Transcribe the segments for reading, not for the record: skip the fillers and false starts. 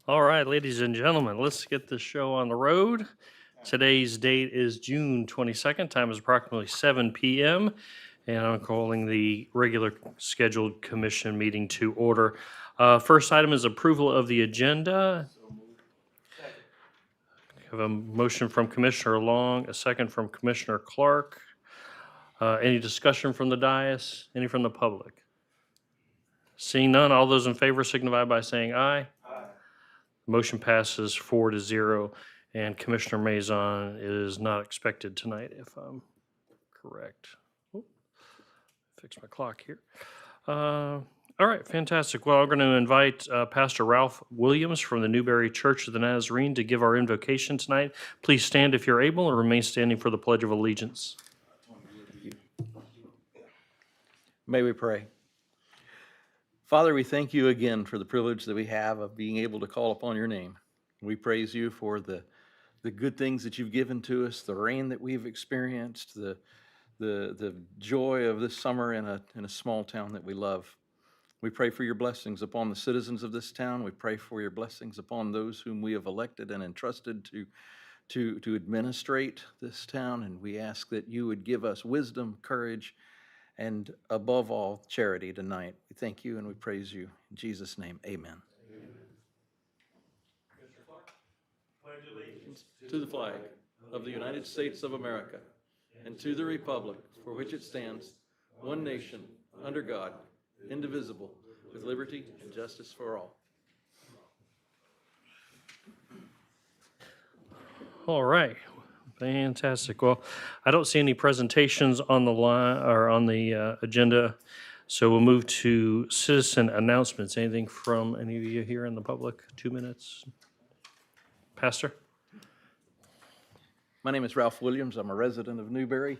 All right, ladies and gentlemen, let's get this show on the road. Today's date is June 22nd. Time is approximately 7 p.m. And I'm calling the regular scheduled commission meeting to order. First item is approval of the agenda. I have a motion from Commissioner Long, a second from Commissioner Clark. Any discussion from the dais? Any from the public? Seeing none, all those in favor signify by saying aye. Motion passes 4-0, and Commissioner Mazon is not expected tonight, if I'm correct. Oh, fix my clock here. All right, fantastic. Well, I'm going to invite Pastor Ralph Williams from the Newberry Church of the Nazarene to give our invocation tonight. Please stand if you're able and remain standing for the Pledge of Allegiance. May we pray. Father, we thank you again for the privilege that we have of being able to call upon your name. We praise you for the good things that you've given to us, the rain that we've experienced, the joy of this summer in a small town that we love. We pray for your blessings upon the citizens of this town. We pray for your blessings upon those whom we have elected and entrusted to administrate this town. And we ask that you would give us wisdom, courage, and above all, charity tonight. We thank you and we praise you. In Jesus' name, amen. Pledge allegiance to the flag of the United States of America and to the republic for which it stands, one nation, under God, indivisible, with liberty and justice for all. All right. Fantastic. Well, I don't see any presentations on the line or on the agenda, so we'll move to citizen announcements. Anything from any of you here in the public? 2 minutes. Pastor? My name is Ralph Williams. I'm a resident of Newberry.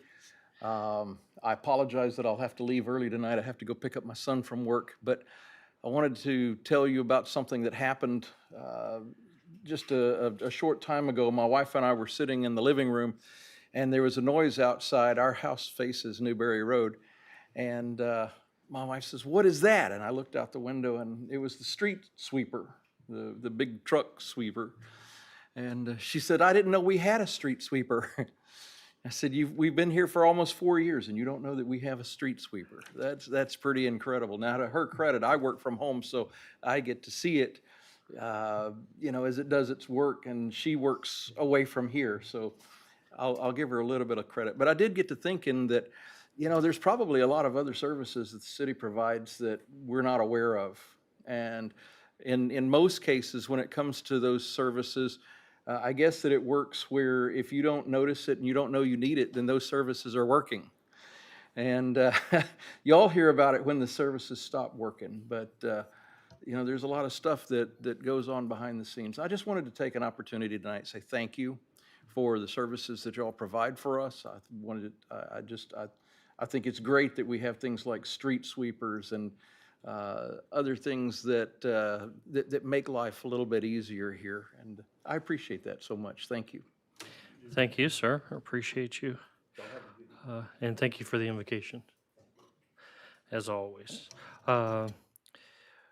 I apologize that I'll have to leave early tonight. I have to go pick up my son from work, but I wanted to tell you about something that happened just a short time ago. My wife and I were sitting in the living room, and there was a noise outside. Our house faces Newberry Road, and my wife says, "What is that?" And I looked out the window, and it was the street sweeper, the big truck sweeper. And she said, "I didn't know we had a street sweeper." I said, "We've been here for almost 4 years, and you don't know that we have a street sweeper. That's pretty incredible." Now, to her credit, I work from home, so I get to see it as it does its work, and she works away from here, so I'll give her a little bit of credit. But I did get to thinking that, there's probably a lot of other services that the city provides that we're not aware of. And in most cases, when it comes to those services, I guess that it works where if you don't notice it and you don't know you need it, then those services are working. And you all hear about it when the services stop working, but there's a lot of stuff that goes on behind the scenes. I just wanted to take an opportunity tonight to say thank you for the services that y'all provide for us. I think it's great that we have things like street sweepers and other things that make life a little bit easier here, and I appreciate that so much. Thank you. Thank you, sir. I appreciate you. And thank you for the invocation, as always.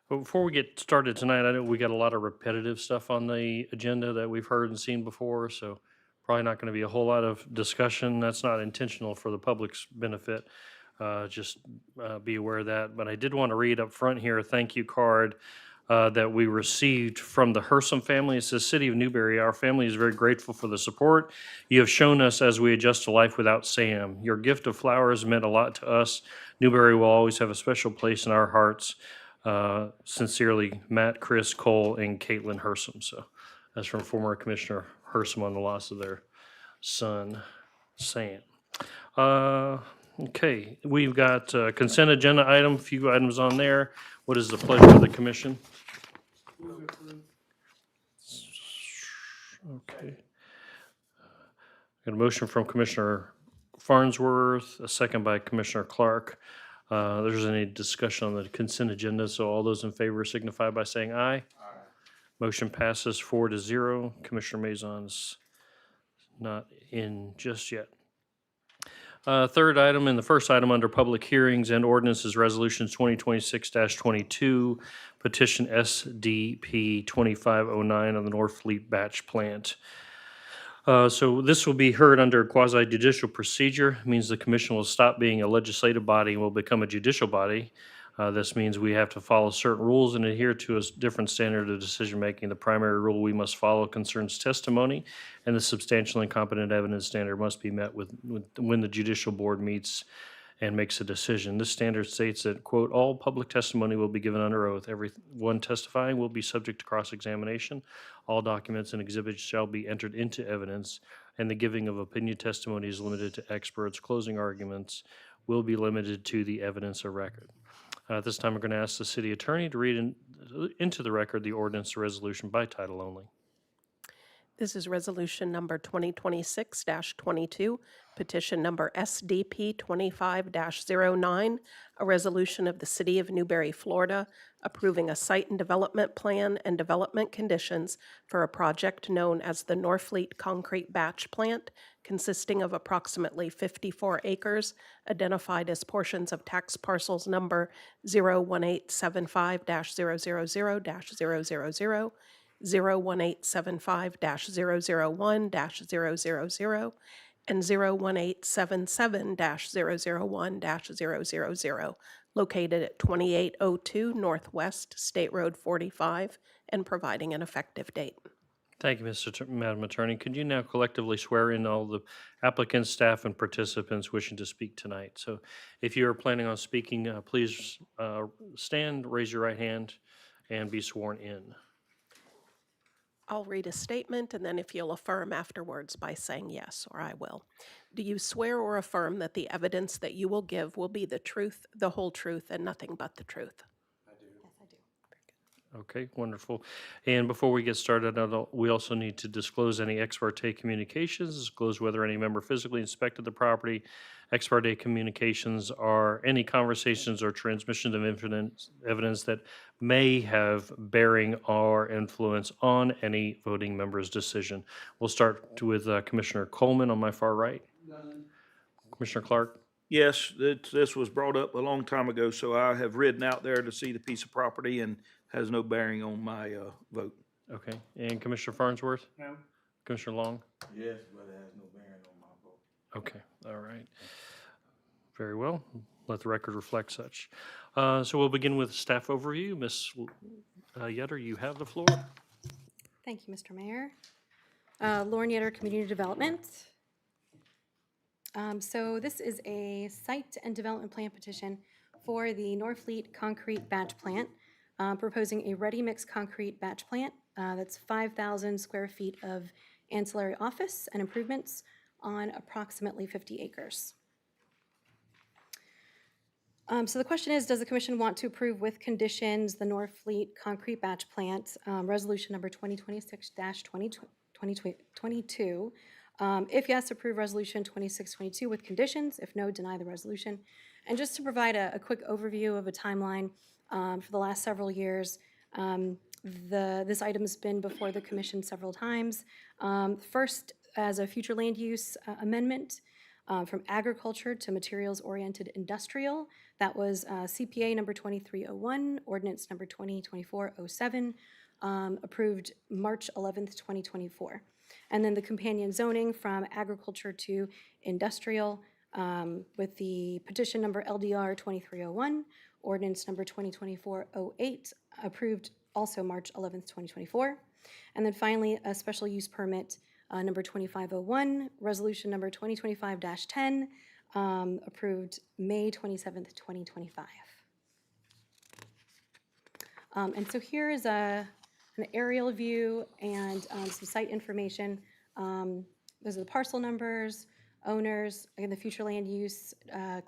But before we get started tonight, I know we got a lot of repetitive stuff on the agenda that we've heard and seen before, so probably not going to be a whole lot of discussion. That's not intentional for the public's benefit. Just be aware of that. But I did want to read up front here a thank you card that we received from the Hersom family. It says, "City of Newberry, our family is very grateful for the support you have shown us as we adjust to life without Sam. Your gift of flowers meant a lot to us. Newberry will always have a special place in our hearts. Sincerely, Matt, Chris, Cole, and Caitlin Hersom." So that's from former Commissioner Hersom on the loss of their son, Sam. Okay, we've got consent agenda item, a few items on there. What is the pleasure of the commission? Okay. Got a motion from Commissioner Farnsworth, a second by Commissioner Clark. There's any discussion on the consent agenda, so all those in favor signify by saying aye. Aye. Motion passes 4-0. Commissioner Mazon's not in just yet. Third item, and the first item under public hearings and ordinances, resolutions 2026-22, petition SDP 2509 on the North Fleet Batch Plant. So this will be heard under quasi judicial procedure. It means the commission will stop being a legislative body and will become a judicial body. This means we have to follow certain rules and adhere to a different standard of decision-making. The primary rule we must follow concerns testimony, and the substantial and competent evidence standard must be met when the judicial board meets and makes a decision. This standard states that, quote, "All public testimony will be given under oath. Everyone testifying will be subject to cross-examination. All documents and exhibits shall be entered into evidence, and the giving of opinion testimony is limited to experts. Closing arguments will be limited to the evidence of record." At this time, we're going to ask the city attorney to read into the record the ordinance or resolution by title only. This is resolution number 2026-22, petition number SDP 25-09, a resolution of the City of Newberry, Florida, approving a site and development plan and development conditions for a project known as the Norfleet Concrete Batch Plant, consisting of approximately 54 acres, identified as portions of tax parcels number 01875-000-000, 01875-001-000, and 01877-001-000, located at 2802 Northwest State Road 45, and providing an effective date. Thank you, Madam Attorney. Could you now collectively swear in all the applicants, staff, and participants wishing to speak tonight? So if you are planning on speaking, please stand, raise your right hand, and be sworn in. I'll read a statement, and then if you'll affirm afterwards by saying yes, or I will. Do you swear or affirm that the evidence that you will give will be the truth, the whole truth, and nothing but the truth? Okay, wonderful. And before we get started, we also need to disclose any ex parte communications, disclose whether any member physically inspected the property. Ex parte communications are any conversations or transmissions of evidence that may have bearing or influence on any voting member's decision. We'll start with Commissioner Coleman on my far right. Commissioner Clark? Yes, this was brought up a long time ago, so I have ridden out there to see the piece of property and has no bearing on my vote. Okay, and Commissioner Farnsworth? No. Commissioner Long? Yes, but it has no bearing on my vote. Okay, all right. Very well. Let the record reflect such. So we'll begin with staff overview. Ms. Yetter, you have the floor. Thank you, Mr. Mayor. Lauren Yetter, Community Development. So this is a site and development plan petition for the Norfleet Concrete Batch Plant, proposing a ready-mix concrete batch plant that's 5,000 square feet of ancillary office and improvements on approximately 50 acres. So the question is, does the commission want to approve with conditions the Norfleet Concrete Batch Plant, resolution number 2026-22? If yes, approve resolution 2622 with conditions. If no, deny the resolution. And just to provide a quick overview of a timeline, for the last several years, this item has been before the commission several times. First, as a future land use amendment, from agriculture to materials-oriented industrial. That was CPA number 2301, ordinance number 2024-07, approved March 11th, 2024. And then the companion zoning from agriculture to industrial with the petition number LDR 2301, ordinance number 2024-08, approved also March 11th, 2024. And then finally, a special use permit number 2501, resolution number 2025-10, approved May 27th, 2025. And so here is an aerial view and some site information. Those are the parcel numbers, owners. Again, the future land use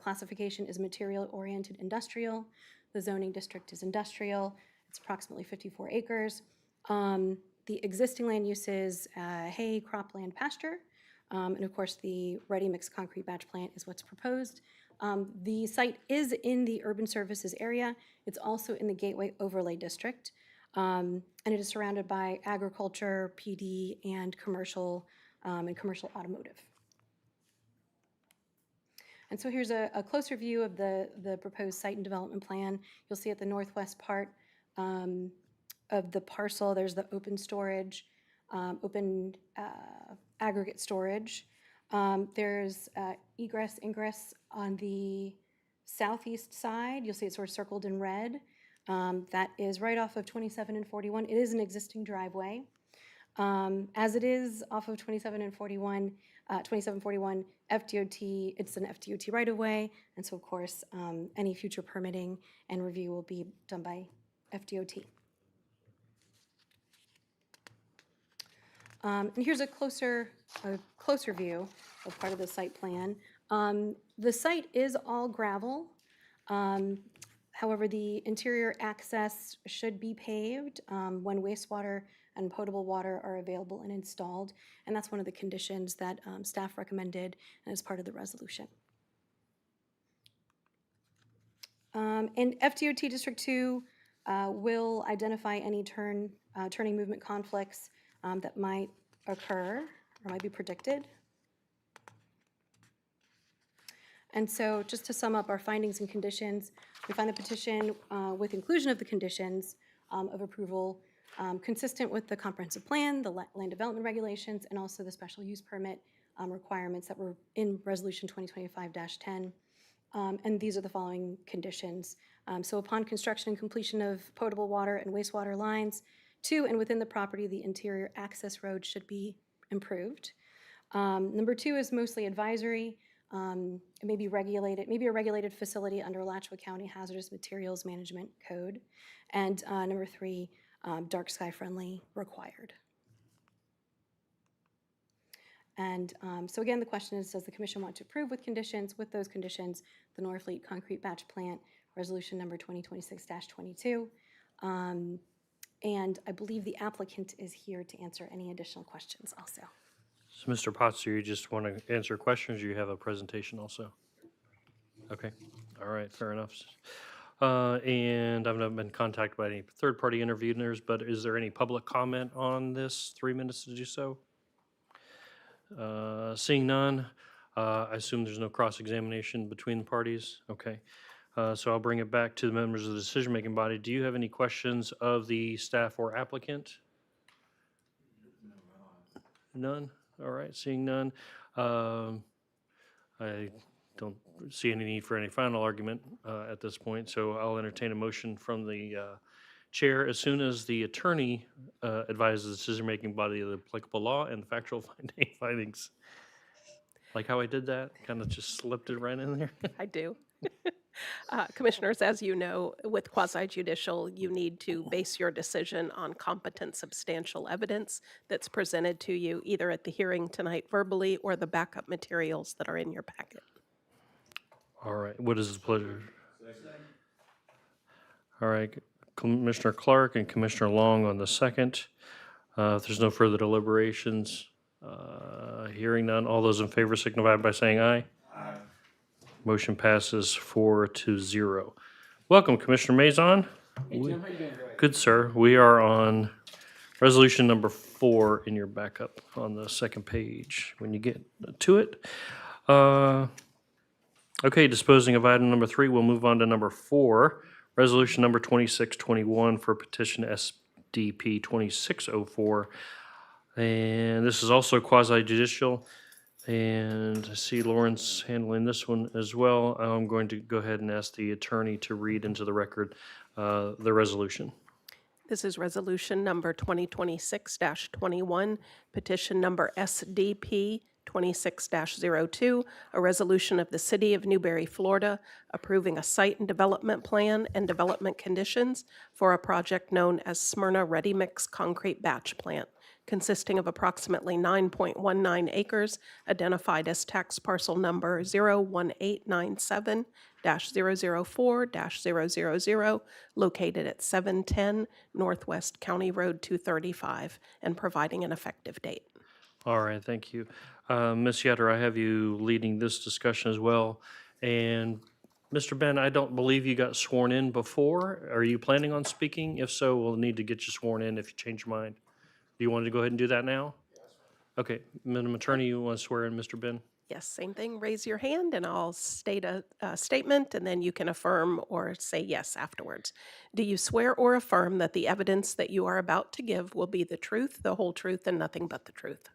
classification is material-oriented industrial. The zoning district is industrial. It's approximately 54 acres. The existing land use is hay, cropland, pasture. And of course, the ready-mix concrete batch plant is what's proposed. The site is in the urban services area. It's also in the Gateway Overlay District. And it is surrounded by agriculture, PD, and commercial automotive. And so here's a closer view of the proposed site and development plan. You'll see at the northwest part, of the parcel. There's the open storage, open aggregate storage. There's egress, ingress on the southeast side. You'll see it's sort of circled in red. That is right off of 27 and 41. It is an existing driveway. As it is off of 27 and 41, 2741 FDOT, it's an FDOT right-of-way, and so of course, any future permitting and review will be done by FDOT. And here's a closer view of part of the site plan. The site is all gravel. However, the interior access should be paved when wastewater and potable water are available and installed. And that's one of the conditions that staff recommended and is part of the resolution. And FDOT District 2 will identify any turning movement conflicts that might occur or might be predicted. And so just to sum up our findings and conditions, we find the petition with inclusion of the conditions of approval consistent with the comprehensive plan, the land development regulations, and also the special use permit requirements that were in Resolution 2025-10. And these are the following conditions. So upon construction and completion of potable water and wastewater lines to and within the property, the interior access road should be improved. Number 2 is mostly advisory. It may be regulated, maybe a regulated facility under Alachua County Hazardous Materials Management Code. And number 3, dark sky friendly required. And so again, the question is, does the commission want to approve with conditions? With those conditions, the Norfleet Concrete Batch Plant, resolution number 2026-22. And I believe the applicant is here to answer any additional questions also. So, Mr. Potts, do you just want to answer questions, or you have a presentation also? Okay, all right, fair enough. And I've not been contacted by any third-party interveners, but is there any public comment on this? 3 minutes to do so? Seeing none, I assume there's no cross-examination between the parties? Okay, so I'll bring it back to the members of the decision-making body. Do you have any questions of the staff or applicant? None? All right, seeing none. I don't see any need for any final argument at this point, so I'll entertain a motion from the chair as soon as the attorney advises the decision-making body of the applicable law and the factual findings. Like how I did that? Kind of just slipped it right in there? I do. Commissioners, as you know, with quasi-judicial, you need to base your decision on competent substantial evidence that's presented to you either at the hearing tonight verbally or the backup materials that are in your packet. All right, what is the pleasure? All right, Commissioner Clark and Commissioner Long on the second. If there's no further deliberations, hearing none, all those in favor signify by saying aye. Aye. Motion passes 4-0. Welcome, Commissioner Mazon. Hey, Tim, how you doing? Good, sir. We are on resolution number 4 in your backup on the second page when you get to it. Okay, disposing of item number 3, we'll move on to number 4, resolution number 2621 for petition SDP 2604. And this is also quasi-judicial. And I see Lawrence handling this one as well. I'm going to go ahead and ask the attorney to read into the record the resolution. This is resolution number 2026-21, petition number SDP 26-02, a resolution of the City of Newberry, Florida, approving a site and development plan and development conditions for a project known as Smyrna Ready Mix Concrete Batch Plant, consisting of approximately 9.19 acres, identified as tax parcel number 01897-004-000, located at 710 Northwest County Road 235, and providing an effective date. All right, thank you. Ms. Yetter, I have you leading this discussion as well. And Mr. Ben, I don't believe you got sworn in before. Are you planning on speaking? If so, we'll need to get you sworn in if you change your mind. Do you want to go ahead and do that now? Yes. Okay, Madam Attorney, you want to swear in Mr. Ben? Yes, same thing. Raise your hand and I'll state a statement and then you can affirm or say yes afterwards. Do you swear or affirm that the evidence that you are about to give will be the truth, the whole truth, and nothing but the truth?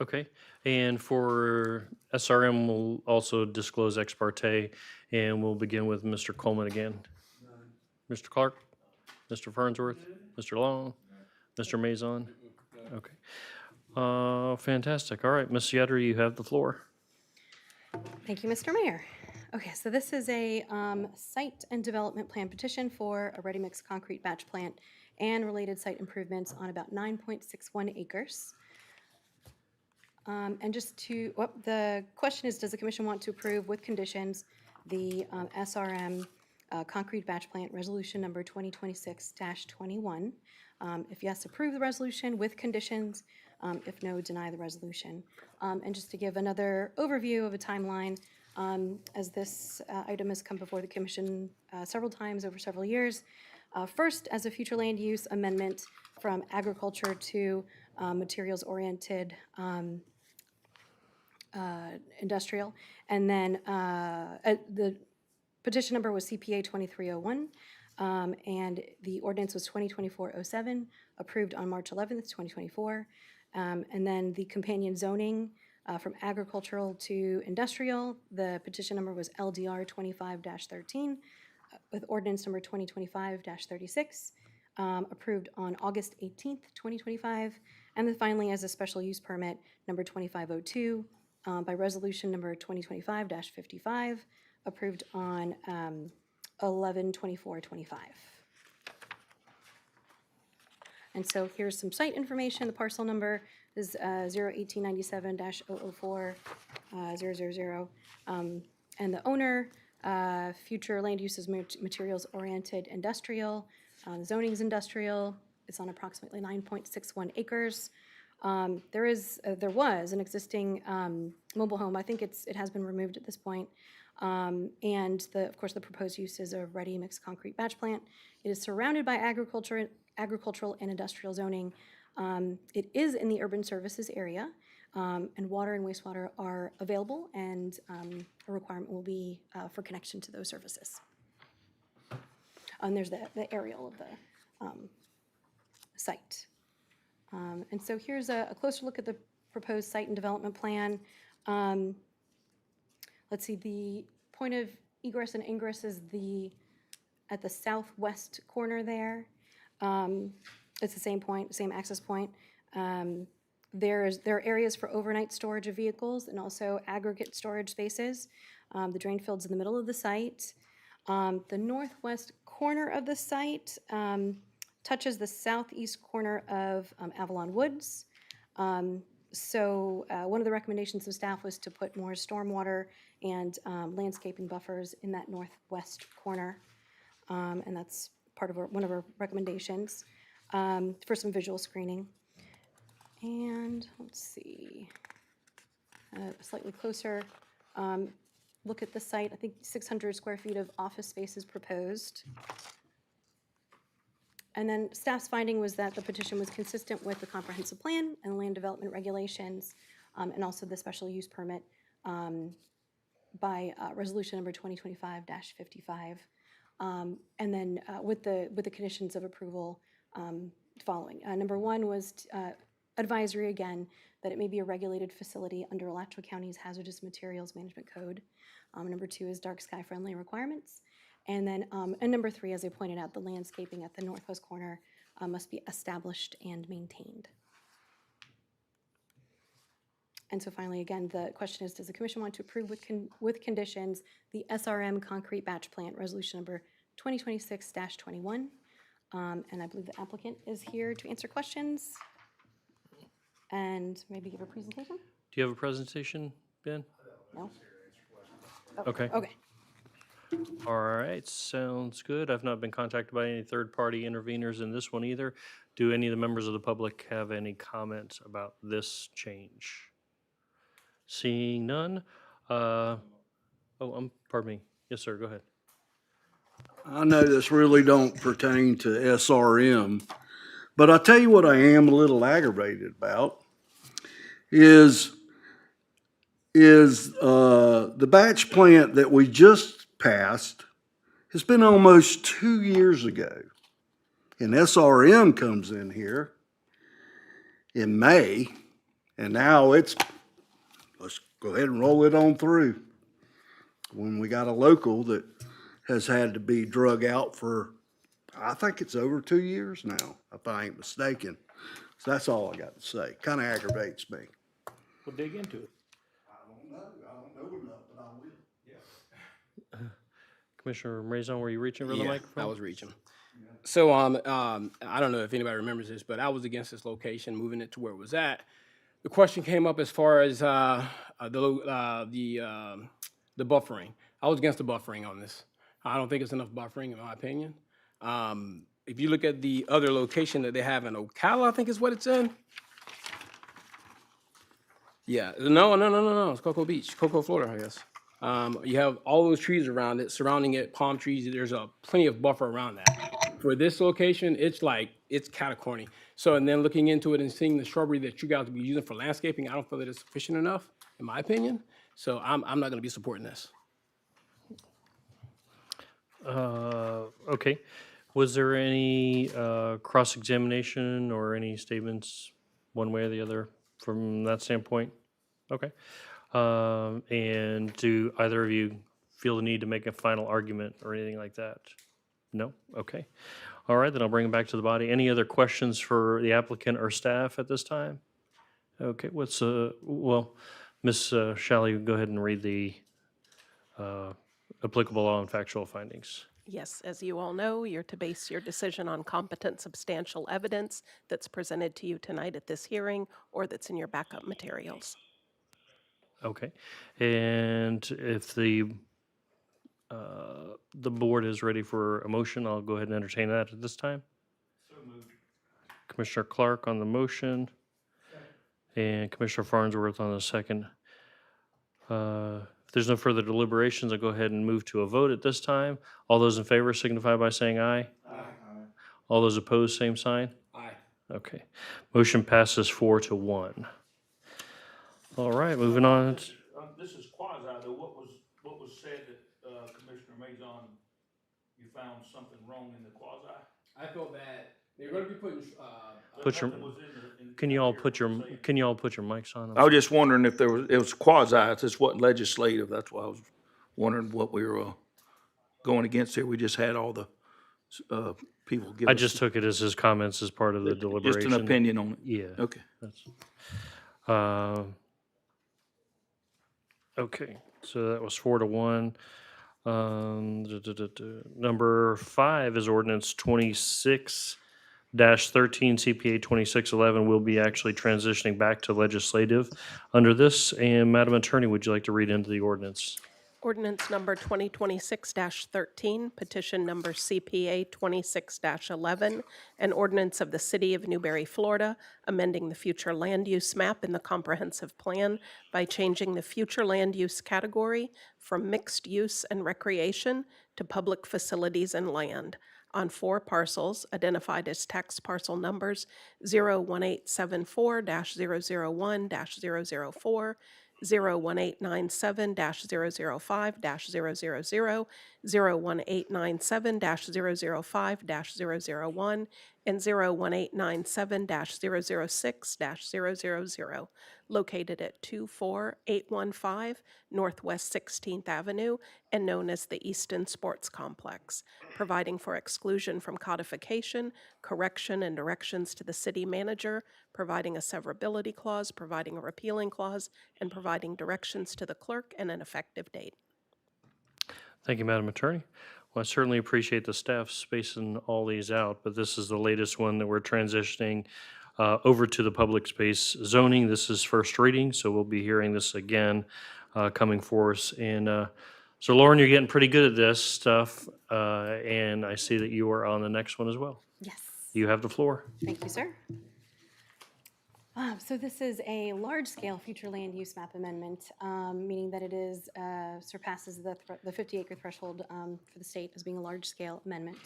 Okay, and for SRM, we'll also disclose ex parte, and we'll begin with Mr. Coleman again. Mr. Clark, Mr. Farnsworth, Mr. Long, Mr. Mazon? Okay. Fantastic. All right, Ms. Yetter, you have the floor. Thank you, Mr. Mayor. Okay, so this is a site and development plan petition for a ready-mix concrete batch plant and related site improvements on about 9.61 acres. And just to, the question is, does the commission want to approve with conditions the SRM concrete batch plant resolution number 2026-21? If yes, approve the resolution with conditions. If no, deny the resolution. And just to give another overview of a timeline, as this item has come before the commission several times over several years. First, as a future land use amendment from agriculture to materials-oriented industrial. And then the petition number was CPA 2301, and the ordinance was 2024-07, approved on March 11th, 2024. And then the companion zoning from agricultural to industrial, the petition number was LDR 25-13, with ordinance number 2025-36, approved on August 18th, 2025. And then finally, as a special use permit, number 2502, by resolution number 2025-55, approved on 11/24/25. And so here's some site information. The parcel number is 01897-004-000. And the owner, future land uses materials-oriented industrial. The zoning is industrial. It's on approximately 9.61 acres. There was an existing mobile home. I think it has been removed at this point. And of course, the proposed use is a ready mixed concrete batch plant. It is surrounded by agricultural and industrial zoning. It is in the urban services area, and water and wastewater are available, and a requirement will be for connection to those services. And there's the aerial of the site. And so here's a closer look at the proposed site and development plan. Let's see, the point of egress and ingress is at the southwest corner there. It's the same point, same access point. There are areas for overnight storage of vehicles and also aggregate storage spaces. The drain field's in the middle of the site. The northwest corner of the site touches the southeast corner of Avalon Woods. So one of the recommendations of staff was to put more stormwater and landscaping buffers in that northwest corner. And that's part of one of our recommendations for some visual screening. And let's see, a slightly closer look at the site. I think 600 square feet of office space is proposed. And then staff's finding was that the petition was consistent with the comprehensive plan and land development regulations, and also the special use permit by resolution number 2025-55. And then with the conditions of approval following. Number one was advisory again, that it may be a regulated facility under Alachua County's Hazardous Materials Management Code. Number two is dark sky friendly requirements. And then, and number three, as I pointed out, the landscaping at the northwest corner must be established and maintained. And so finally, again, the question is, does the commission want to approve with conditions the SRM concrete batch plant resolution number 2026-21? And I believe the applicant is here to answer questions and maybe give a presentation? Do you have a presentation, Ben? No? Okay. Okay. All right, sounds good. I've not been contacted by any third-party interveners in this one either. Do any of the members of the public have any comments about this change? Seeing none. Pardon me. Yes, sir, go ahead. I know this really don't pertain to SRM, but I'll tell you what I am a little aggravated about is the batch plant that we just passed has been almost 2 years ago. And SRM comes in here in May, and now let's go ahead and roll it on through. When we got a local that has had to be drug out for, I think it's over 2 years now, if I ain't mistaken. So that's all I got to say. Kind of aggravates me. We'll dig into it. I don't know enough, but I will. Commissioner Raison, were you reaching for the Yeah, microphone? I was reaching. So, I don't know if anybody remembers this, but I was against this location, moving it to where it was at. The question came up as far as the buffering. I was against the buffering on this. I don't think it's enough buffering, in my opinion. If you look at the other location that they have in Ocala, I think is what it's in. Yeah, no. It's Cocoa Beach, Cocoa, Florida, I guess. You have all those trees around it, surrounding it, palm trees. There's plenty of buffer around that. For this location, it's catacorny. So, and then looking into it and seeing the shrubbery that you guys will be using for landscaping, I don't feel that it's sufficient enough, in my opinion. So I'm not gonna be supporting this. Okay. Was there any cross-examination or any statements one way or the other from that standpoint? Okay. And do either of you feel the need to make a final argument or anything like that? No? Okay. All right, then I'll bring it back to the body. Any other questions for the applicant or staff at this time? Okay, well, Ms. Shelley, go ahead and read the applicable law and factual findings. Yes, as you all know, you're to base your decision on competent substantial evidence that's presented to you tonight at this hearing or that's in your backup materials. Okay, and if the board is ready for a motion, I'll go ahead and entertain that at this time. So moved. Commissioner Clark on the motion, and Commissioner Farnsworth on the second. If there's no further deliberations, I'll go ahead and move to a vote at this time. All those in favor signify by saying aye. Aye. All those opposed, same sign. Aye. Okay, motion passes 4-1. All right, moving on. This is quasi, though. What was said that, Commissioner Maison, you found something wrong in the quasi? I felt that they're gonna be putting, Put your, can you all put your mics on? I was just wondering if it was quasi, it's just what legislative, that's why I was wondering what we were, going against here. We just had all the, people give us. I just took it as his comments as part of the deliberation. Just an opinion on it. Yeah. Okay. That's, okay, so that was 4-1. Number 5 is ordinance 26-13 CPA 2611. We'll be actually transitioning back to legislative under this. And Madam Attorney, would you like to read into the ordinance? Ordinance number 2026-13, petition number CPA 26-11, an ordinance of the City of Newberry, Florida, amending the future land use map in the comprehensive plan by changing the future land use category from mixed use and recreation to public facilities and land on 4 parcels identified as tax parcel numbers 01874-001-004, 01897-005-000, 01897-005-001, and 01897-006-000, located at 24815 Northwest 16th Avenue and known as the Easton Sports Complex, providing for exclusion from codification, correction and directions to the city manager, providing a severability clause, providing a repealing clause, and providing directions to the clerk and an effective date. Thank you, Madam Attorney. Well, I certainly appreciate the staff spacing all these out, but this is the latest one that we're transitioning over to the public space zoning. This is first reading, so we'll be hearing this again coming for us. And so Lauren, you're getting pretty good at this stuff, and I see that you are on the next one as well. Yes. You have the floor. Thank you, sir. So this is a large-scale future land use map amendment, meaning that it surpasses the 50-acre threshold for the state as being a large-scale amendment.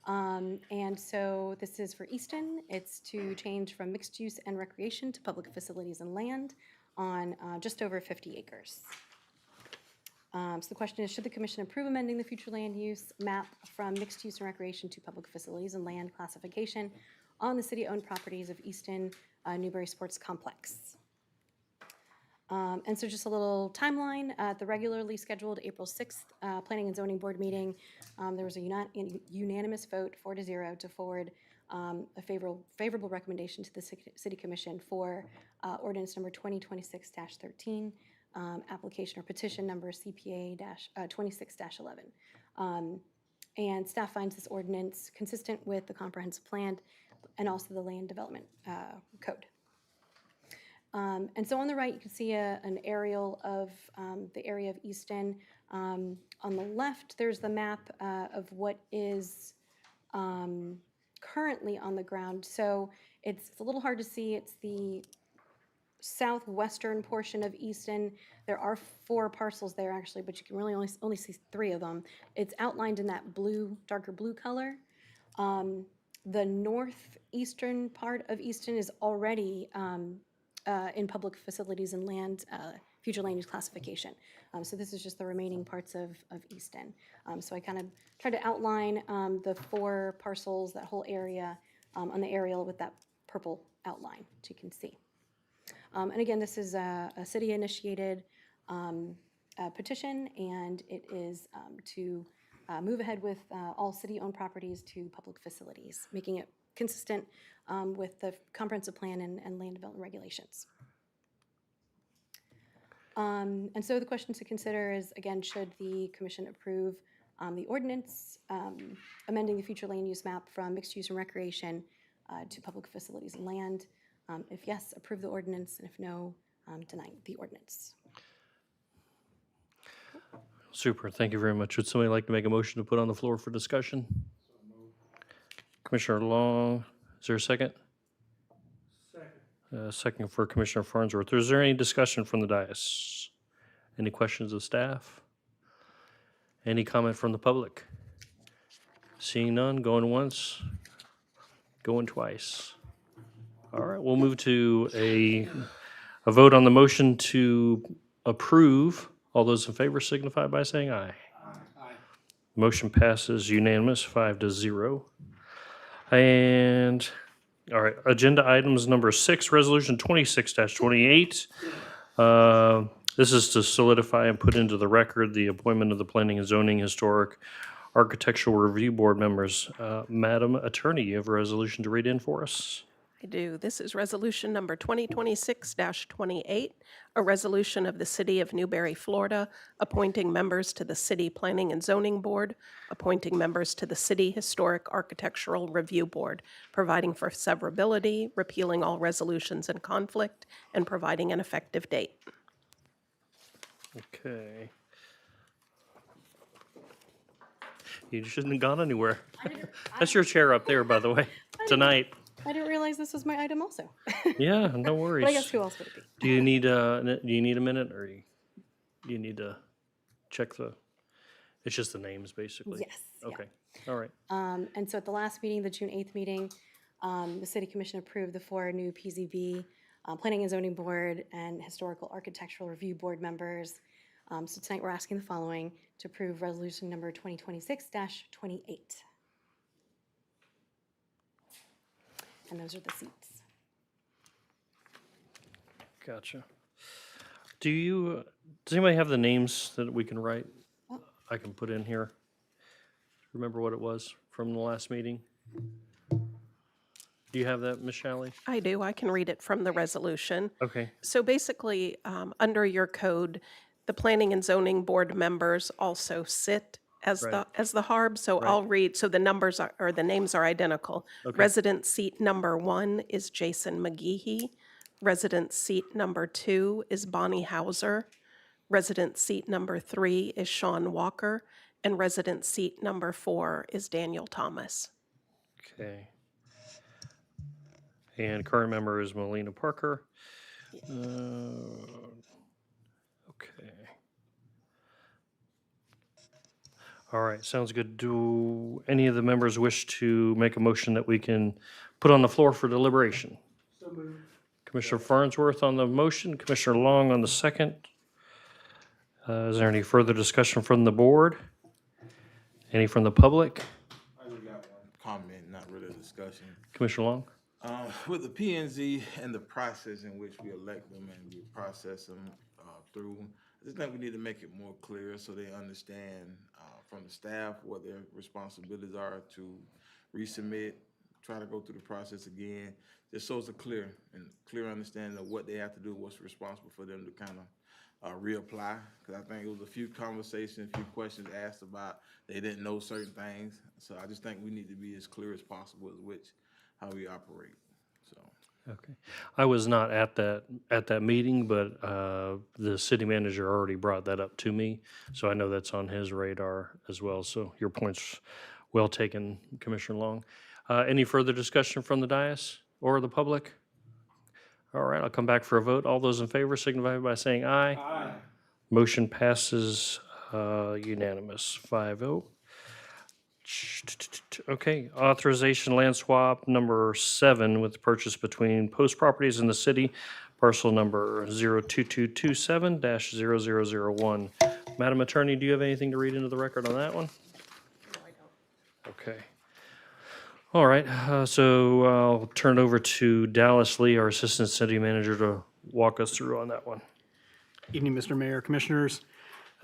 And so this is for Easton. It's to change from mixed use and recreation to public facilities and land on just over 50 acres. So the question is, should the commission approve amending the future land use map from mixed use and recreation to public facilities and land classification on the city-owned properties of Easton Newberry Sports Complex? And so just a little timeline, at the regularly scheduled April 6th Planning and Zoning Board meeting, there was a unanimous vote 4-0 to forward a favorable recommendation to the City Commission for ordinance number 2026-13, application or petition number CPA-26-11. And staff finds this ordinance consistent with the comprehensive plan and also the land development code. And so on the right, you can see an aerial of the area of Easton. On the left, there's the map of what is currently on the ground. So it's a little hard to see. It's the southwestern portion of Easton. There are 4 parcels there actually, but you can really only see 3 of them. It's outlined in that blue, darker blue color. The northeastern part of Easton is already in public facilities and land, future land use classification. So this is just the remaining parts of Easton. So I kind of tried to outline the 4 parcels, that whole area on the aerial with that purple outline, so you can see. And again, this is a city-initiated petition, and it is to move ahead with all city-owned properties to public facilities, making it consistent with the comprehensive plan and land development regulations. And so the question to consider is, again, should the commission approve the ordinance amending the future land use map from mixed use and recreation to public facilities and land? If yes, approve the ordinance, and if no, deny the ordinance. Super, thank you very much. Would somebody like to make a motion to put on the floor for discussion? Commissioner Long, is there a second? Second for Commissioner Farnsworth. Is there any discussion from the dais? Any questions of staff? Any comment from the public? Seeing none, going once, going twice. All right, we'll move to a vote on the motion to approve. All those in favor signify by saying aye. Aye. Motion passes unanimous, 5-0. And, all right, agenda items number 6, resolution 26-28. This is to solidify and put into the record the appointment of the Planning and Zoning Historic Architectural Review Board members. Madam Attorney, you have a resolution to read in for us? I do. This is resolution number 2026-28, a resolution of the City of Newberry, Florida, appointing members to the City Planning and Zoning Board, appointing members to the City Historic Architectural Review Board, providing for severability, repealing all resolutions in conflict, and providing an effective date. Okay. You shouldn't have gone anywhere. That's your chair up there, by the way, tonight. I didn't realize this was my item also. Yeah, no worries. But I guess who else would it be? Do you need a minute, or you need to check the, it's just the names, basically? Yes. yeah. Okay, all right. And so at the last meeting, the June 8th meeting, the City Commission approved the 4 new PZB, Planning and Zoning Board and Historical Architectural Review Board members. So tonight we're asking the following: to approve resolution number 2026-28. And those are the seats. Gotcha. Does anybody have the names that we can write? I can put in here. Remember what it was from the last meeting? Do you have that, Ms. Shalley? I do. I can read it from the resolution. Okay, So basically, under your code, the Planning and Zoning Board members also sit as Right. the HARB. So I'll read, so the numbers are, or the names are identical. Resident seat number 1 is Jason McGeehee. Resident seat number 2 is Bonnie Hauser. Resident seat number 3 is Sean Walker. And resident seat number 4 is Daniel Thomas. okay. And current member is Melina Parker. Okay. All right, sounds good. Do any of the members wish to make a motion that we can put on the floor for deliberation? Commissioner Farnsworth on the motion, Commissioner Long on the second. Is there any further discussion from the board? Any from the public? I just got one comment, not really a discussion. Commissioner Long? With the P and Z and the process in which we elect them and we process them through, I just think we need to make it more clear so they understand from the staff what their responsibilities are to resubmit, try to go through the process again, just so it's a clear understanding of what they have to do, what's responsible for them to kind of reapply. Because I think it was a few conversations, a few questions asked about they didn't know certain things. So I just think we need to be as clear as possible as how we operate. So. Okay. I was not at that meeting, but the city manager already brought that up to me, so I know that's on his radar as well. So your point's well taken, Commissioner Long. Any further discussion from the dais or the public? All right, I'll come back for a vote. All those in favor signify by saying aye. Aye. Motion passes unanimous, 5-0. Okay, authorization land swap number 7 with the purchase between Post Properties in the city, parcel number 02227-0001. Madam Attorney, do you have anything to read into the record on that one? No, I don't. Okay. All right, so I'll turn it over to Dallas Lee, our Assistant City Manager, to walk us through on that one. Evening, Mr. Mayor, Commissioners.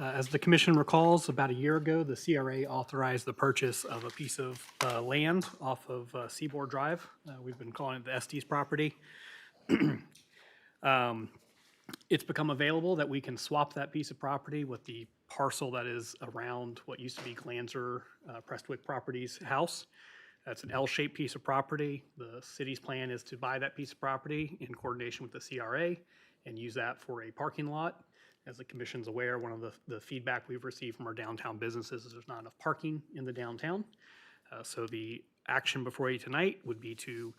As the commission recalls, about a year ago, the CRA authorized the purchase of a piece of land off of Seaboard Drive. We've been calling it the Estes property. It's become available that we can swap that piece of property with the parcel that is around what used to be Glanzer Prestwick Properties house. That's an L-shaped piece of property. The city's plan is to buy that piece of property in coordination with the CRA and use that for a parking lot. As the commission's aware, one of the feedback we've received from our downtown businesses is there's not enough parking in the downtown. So the action before you tonight would be to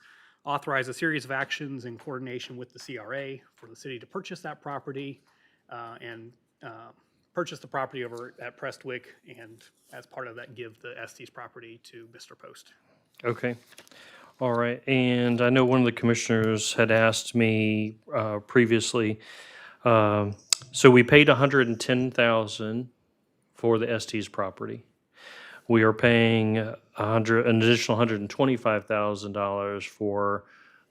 authorize a series of actions in coordination with the CRA for the city to purchase that property and purchase the property over at Prestwick, and as part of that, give the Estes property to Mr. Post. Okay. All right, and I know one of the commissioners had asked me previously, so we paid $110,000 for the Estes property. We are paying an additional $125,000 for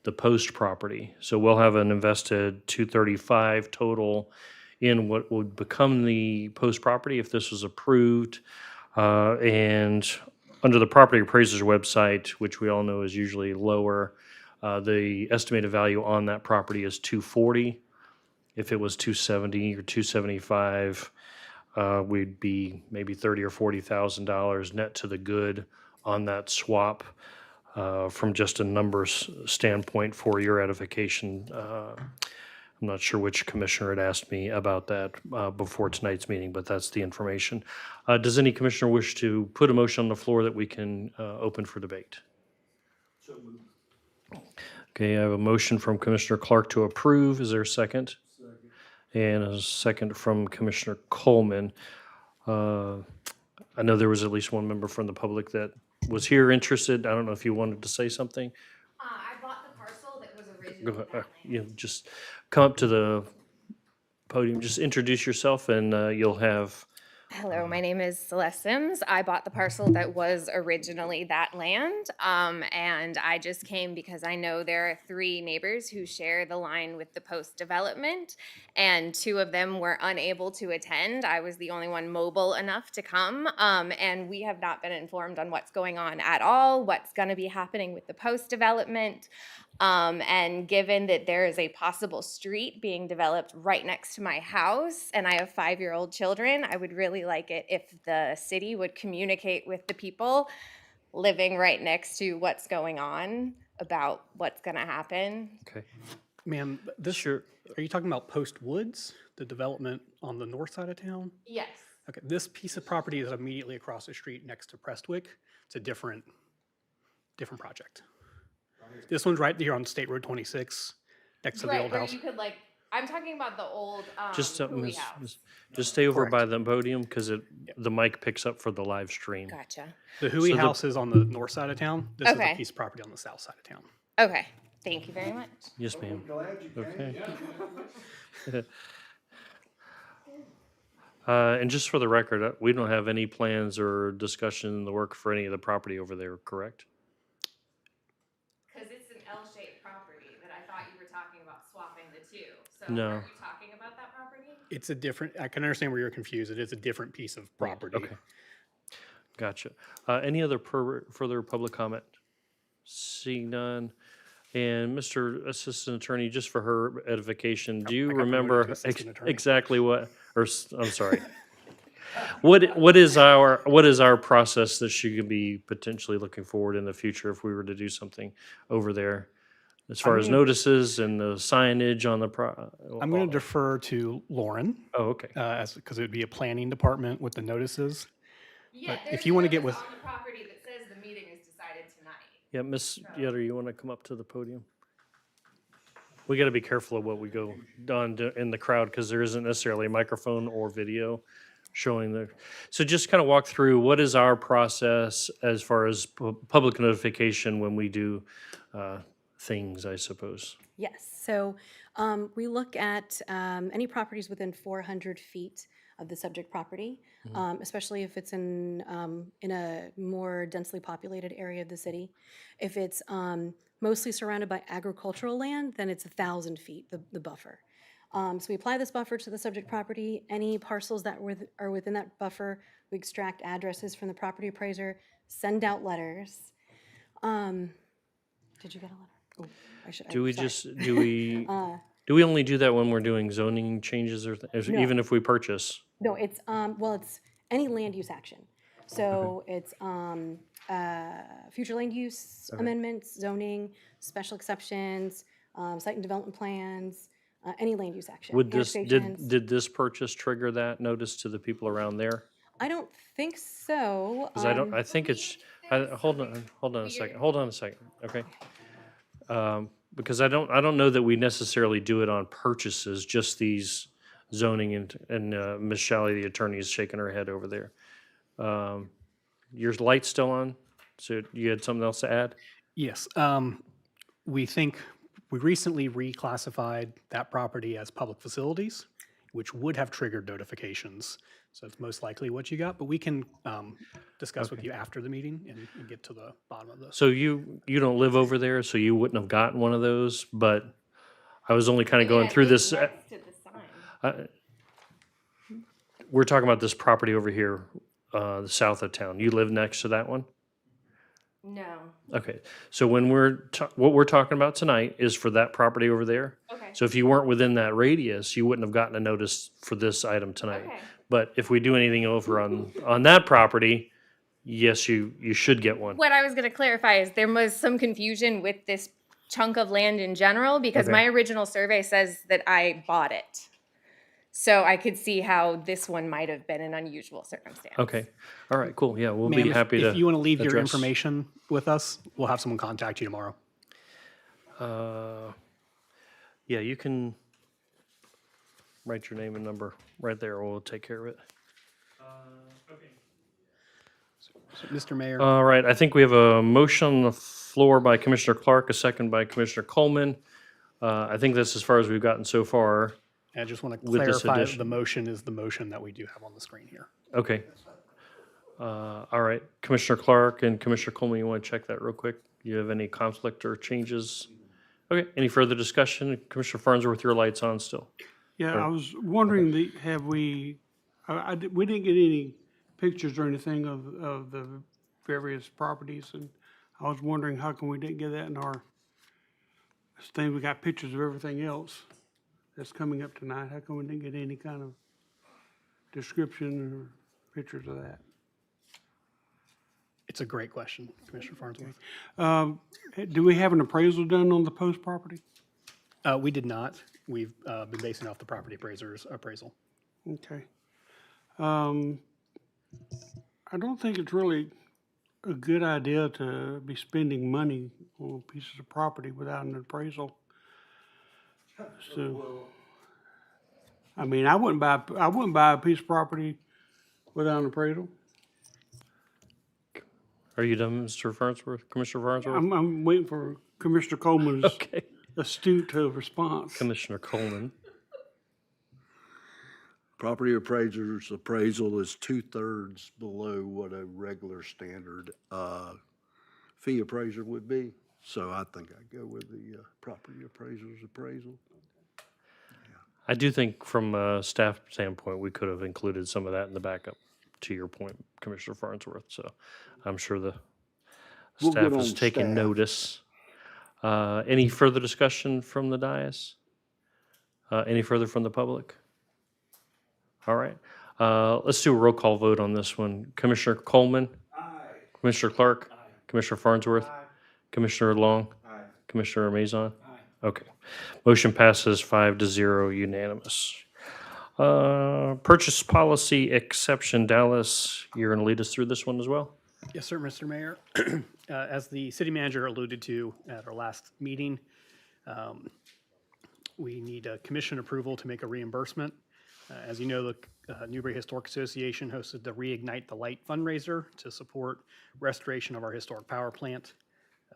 the Post property. So we'll have an invested $235,000 total in what would become the Post property if this was approved. And under the property appraiser's website, which we all know is usually lower, the estimated value on that property is $240,000. If it was $270,000 or $275,000, we'd be maybe $30,000 or $40,000 net to the good on that swap. From just a numbers standpoint for your edification, I'm not sure which commissioner had asked me about that before tonight's meeting, but that's the information. Does any commissioner wish to put a motion on the floor that we can open for debate? Okay, I have a motion from Commissioner Clark to approve. Is there a second? And a second from Commissioner Coleman. I know there was at least one member from the public that was here interested. I don't know if you wanted to say something. I bought the parcel that was Go originally ahead. You know, just come up to the podium, just introduce yourself, and you'll have. Hello, my name is Celeste Sims. I bought the parcel that was originally that land, and I just came because I know there are 3 neighbors who share the line with the Post development, and 2 of them were unable to attend. I was the only one mobile enough to come, and we have not been informed on what's going on at all, what's going to be happening with the Post development. And given that there is a possible street being developed right next to my house, and I have 5-year-old children, I would really like it if the city would communicate with the people living right next to what's going on about what's going to happen. Okay. Ma'am, this, Sure. are you talking about Post Woods, the development on the north side of town? Yes. Okay, this piece of property is immediately across the street next to Prestwick. It's a different project. This one's right here on State Road 26, next to the Right, old where house. you could like I'm talking about the old, Just, Cooley House. just stay over by Correct. the podium because the mic picks up for the live stream. Gotcha. The Hui So the- house is on the north side of town. This is Okay. a piece of property on the south side of town. Okay, thank you very much. Yes, ma'am. Okay. And just for the record, we don't have any plans or discussion in the work for any of the property over there, correct? Because it's an L-shaped property that I thought you were talking about swapping the two. So No. aren't you talking about that property? It's a different, I can understand where you're confused. It is a different piece of property. Okay. Gotcha. Any other further public comment? Seeing none. And Mr. Assistant Attorney, just for her edification, do you I got promoted remember to Assistant Attorney. exactly what, I'm sorry. What is our process that she could be potentially looking forward in the future if we were to do something over there? As far as notices and the signage on the I'm going to defer to Lauren, Oh, okay. because it would be a planning department with the notices. Yeah, But if there's you wanna get notice with- on the property that says the meeting is decided tonight. Yeah, Ms. Yetter, you want to come up to the podium? We got to be careful of what we go on in the crowd because there isn't necessarily a microphone or video showing the. So just kind of walk through what is our process as far as public notification when we do things, I suppose. Yes, so we look at any properties within 400 feet of the subject property, especially if it's in a more densely populated area of the city. If it's mostly surrounded by agricultural land, then it's 1,000 feet, the buffer. So we apply this buffer to the subject property. Any parcels that are within that buffer, we extract addresses from the property appraiser, send out letters. Did you get a letter? Oh, Do we sorry. do we only do that when we're doing zoning changes or even if we purchase? No, it's, well, it's any land use action. So it's future land use amendments, zoning, special exceptions, site and development plans, any land use action. Would this, annexations. did this purchase trigger that notice to the people around there? I don't think so. Because I think it's, hold on a second, okay? Because I don't know that we necessarily do it on purchases, just these zoning and Ms. Shalley, the attorney, is shaking her head over there. Your light's still on, so you had something else to add? Yes, we think, we recently reclassified that property as public facilities, which would have triggered notifications. So it's most likely what you got, but we can discuss with you after the meeting and get to the bottom of this. So you don't live over there, so you wouldn't have gotten one of those, but I was only kind of going Yeah, through it's this. next to the sign. We're talking about this property over here, the south of town. You live next to that one? No. Okay, so when what we're talking about tonight is for that property over there. Okay. So if you weren't within that radius, you wouldn't have gotten a notice for this item tonight. Okay. But if we do anything over on that property, yes, you should get one. What I was going to clarify is there was some confusion with this chunk of land in general because Okay. my original survey says that I bought it. So I could see how this one might have been an unusual circumstance. Okay, all right, cool, yeah, we'll Ma'am, be happy to. if you want to leave your address- information with us, we'll have someone contact you tomorrow. Yeah, you can write your name and number right there, we'll take care of it. So, Mr. Mayor. All right, I think we have a motion on the floor by Commissioner Clark, a second by Commissioner Coleman. I think that's as far as we've gotten so far. I just want to With this clarify, addition. the motion is the motion that we do have on the screen here. Okay. All right, Commissioner Clark and Commissioner Coleman, you want to check that real quick? You have any conflict or changes? Okay, any further discussion? Commissioner Farnsworth, your light's on still. Yeah, I was wondering, have we, we didn't get any pictures or anything of the various properties, and I was wondering how come we didn't get that in our thing? We got pictures of everything else that's coming up tonight. How come we didn't get any kind of description or pictures of that? It's a great question, Commissioner Farnsworth. Do we have an appraisal done on the post property? We did not. We've been basing off the property appraiser's appraisal. Okay. I don't think it's really a good idea to be spending money on pieces of property without an appraisal. So, I mean, I wouldn't buy a piece of property without an appraisal. Are you done, Mr. Farnsworth, Commissioner Farnsworth? I'm waiting for Commissioner Coleman's Okay. astute response. Commissioner Coleman. Property appraiser's appraisal is 2/3 below what a regular standard fee appraiser would be. So I think I'd go with the property appraiser's appraisal. I do think from a staff standpoint, we could have included some of that in the backup, to your point, Commissioner Farnsworth. So I'm sure the We'll staff get is on taking staff. notice. Any further discussion from the dais? Any further from the public? All right. Let's do a roll call vote on this one. Commissioner Coleman? Aye. Commissioner Clark? Aye. Commissioner Farnsworth? Aye. Commissioner Long? Aye. Commissioner Maison? Aye. Okay. Motion passes 5-0 unanimous. Purchase policy exception, Dallas, you're going to lead us through this one as well? Yes, sir, Mr. Mayor. As the city manager alluded to at our last meeting, we need a commission approval to make a reimbursement. As you know, the Newberry Historic Association hosted the Reignite the Light fundraiser to support restoration of our historic power plant.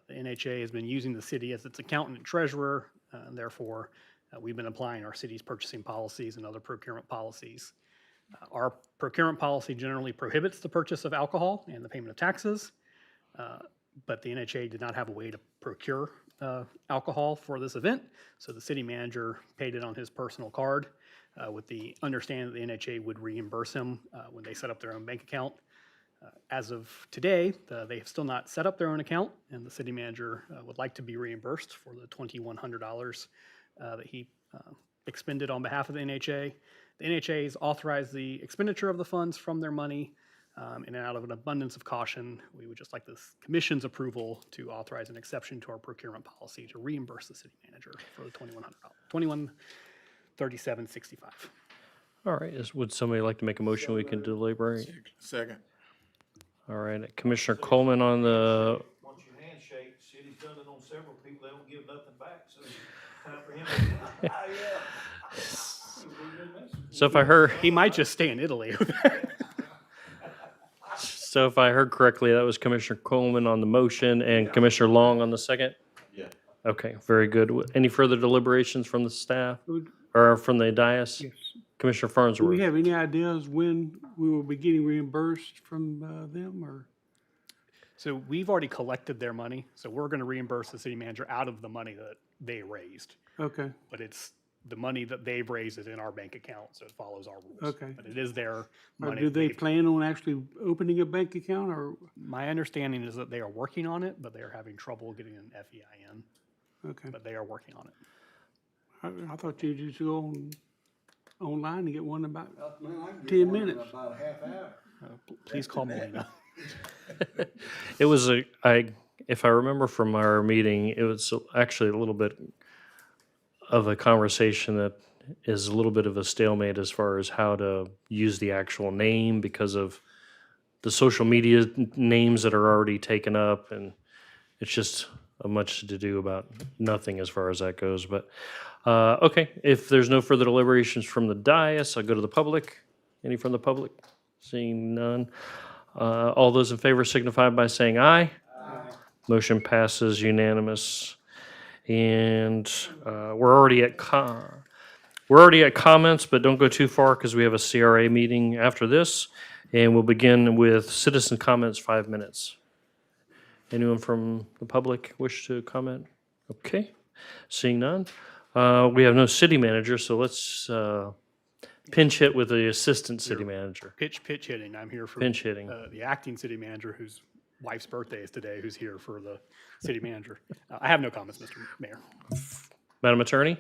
The NHA has been using the city as its accountant and treasurer, and therefore, we've been applying our city's purchasing policies and other procurement policies. Our procurement policy generally prohibits the purchase of alcohol and the payment of taxes, but the NHA did not have a way to procure alcohol for this event, so the city manager paid it on his personal card with the understanding that the NHA would reimburse him when they set up their own bank account. As of today, they have still not set up their own account, and the city manager would like to be reimbursed for the $2,100 that he expended on behalf of the NHA. The NHA has authorized the expenditure of the funds from their money, and out of an abundance of caution, we would just like this commission's approval to authorize an exception to our procurement policy to reimburse the city manager for the $2,100, $21,3765. All right, would somebody like to make a motion we can deliberate? Second. All right, Commissioner Coleman on the, Once your handshake, city's done it on several people, they don't give nothing back, so time for him to. so if I heard, He might just stay in Italy. so if I heard correctly, that was Commissioner Coleman on the motion and Commissioner Long on the second? Yeah. Okay, very good. Any further deliberations from the staff or from the dais? Yes. Commissioner Do Farnsworth? we have any ideas when we will be getting reimbursed from them, or? So we've already collected their money, so we're going to reimburse the city manager out of the money that they raised. Okay, But it's the money that they've raised is in our bank account, so it follows our rules. Okay. But it is their or money. do they They've- plan on actually opening a bank account, or? My understanding is that they are working on it, but they are having trouble getting an FEIN, Okay, but they are working on it. I thought you'd just go online and get one in about 10 minutes. Please call Melina. It was if I remember from our meeting, it was actually a little bit of a conversation that is a little bit of a stalemate as far as how to use the actual name because of the social media names that are already taken up, and it's just a much to do about nothing as far as that goes. But okay, if there's no further deliberations from the dais, I'll go to the public. Any from the public? Seeing none. All those in favor signify by saying aye. Aye. Motion passes unanimous. And we're already at comments, but don't go too far because we have a CRA meeting after this. And we'll begin with citizen comments, 5 minutes. Anyone from the public wish to comment? Okay, seeing none. We have no city manager, so let's pinch hit with the assistant city manager. Pitch hitting. I'm here for Pinch hitting. the acting city manager whose wife's birthday is today, who's here for the city manager. I have no comments, Mr. Mayor. Madam Attorney?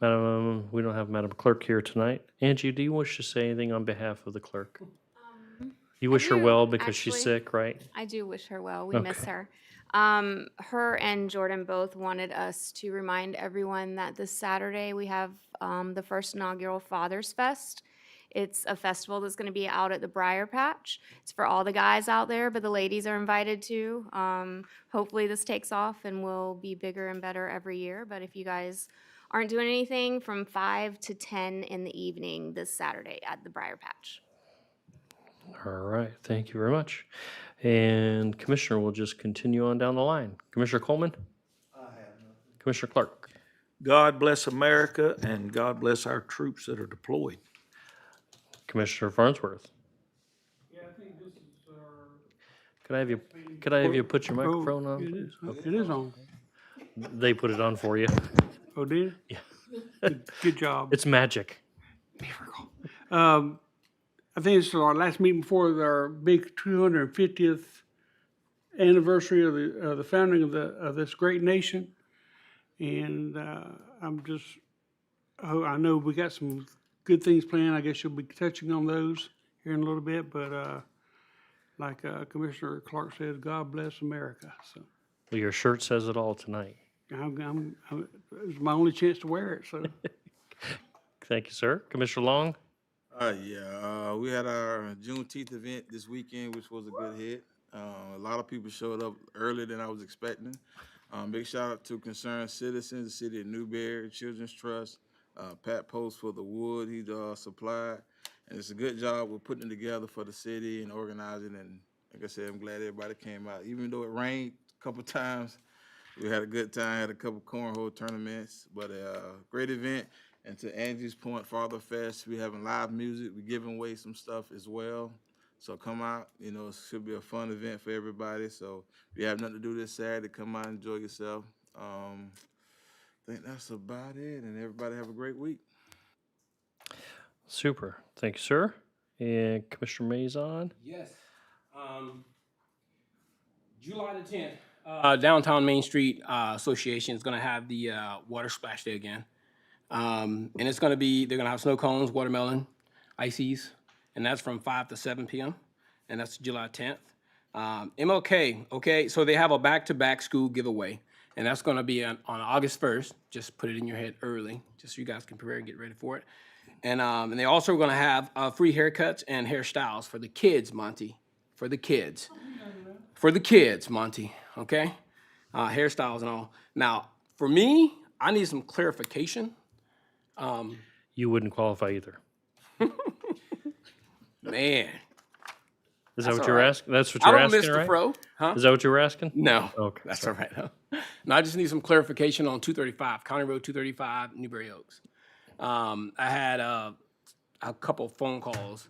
Madam, we don't have Madam Clerk here tonight. Angie, do you wish to say anything on behalf of the clerk? You wish her do, well because she's actually. sick, right? I do wish her well. We miss Okay. her. Her and Jordan both wanted us to remind everyone that this Saturday we have the first inaugural Father's Fest. It's a festival that's going to be out at the Briar Patch. It's for all the guys out there, but the ladies are invited too. Hopefully this takes off and will be bigger and better every year. But if you guys aren't doing anything from 5 to 10 in the evening this Saturday at the Briar Patch. All right, thank you very much. And Commissioner, we'll just continue on down the line. Commissioner Coleman? I have nothing. Commissioner Clark? God bless America and God bless our troops that are deployed. Commissioner Farnsworth? Yeah, I think this is our. Could I have you put your Oh, microphone on, it is, please? it is on. They put it on for you. Oh, did it? Yeah. Good job. It's magic. I think it's our last meeting before our big 250th anniversary of the founding of this great nation. And I'm just, I know we got some good things planned. I guess you'll be touching on those here in a little bit. But like Commissioner Clark says, God bless America. So Well, your shirt says it all tonight. it's my only chance to wear it. So Thank you, sir. Commissioner Long? We had our Juneteenth event this weekend, which was a good hit. A lot of people showed up earlier than I was expecting. Big shout out to concerned citizens, the city of Newberry, Children's Trust, Pat Post for the wood he supplied. And it's a good job with putting it together for the city and organizing. And like I said, I'm glad everybody came out. Even though it rained a couple times, we had a good time, had a couple cornhole tournaments, but great event. And to Angie's point, Father Fest, we having live music, we giving away some stuff as well. So come out, you know, it should be a fun event for everybody. So if you have nothing to do this Saturday, come out and enjoy yourself. I think that's about it, and everybody have a great week. Super. Thank you, sir. And Commissioner Maison? Yes. July the 10th, Downtown Main Street Association is going to have the water splash day again. And it's going to be, they're going to have snow cones, watermelon, ices, and that's from 5 to 7 p.m. And that's July 10th. MLK, okay, so they have a back-to-back school giveaway, and that's going to be on August 1st. Just put it in your head early, just so you guys can prepare and get ready for it. And they also are going to have free haircuts and hairstyles for the kids, Monty. For the kids. For the kids, Monty, okay? Hairstyles and all. Now, for me, I need some clarification. You wouldn't qualify either. Man. Is that That's what all you're right. asking? That's what I you're don't asking, miss the right? fro, huh? Is that what you were asking? No. Okay. That's sorry. all right. Huh? No, I just need some clarification on 235, County Road 235, Newberry Oaks. I had a couple phone calls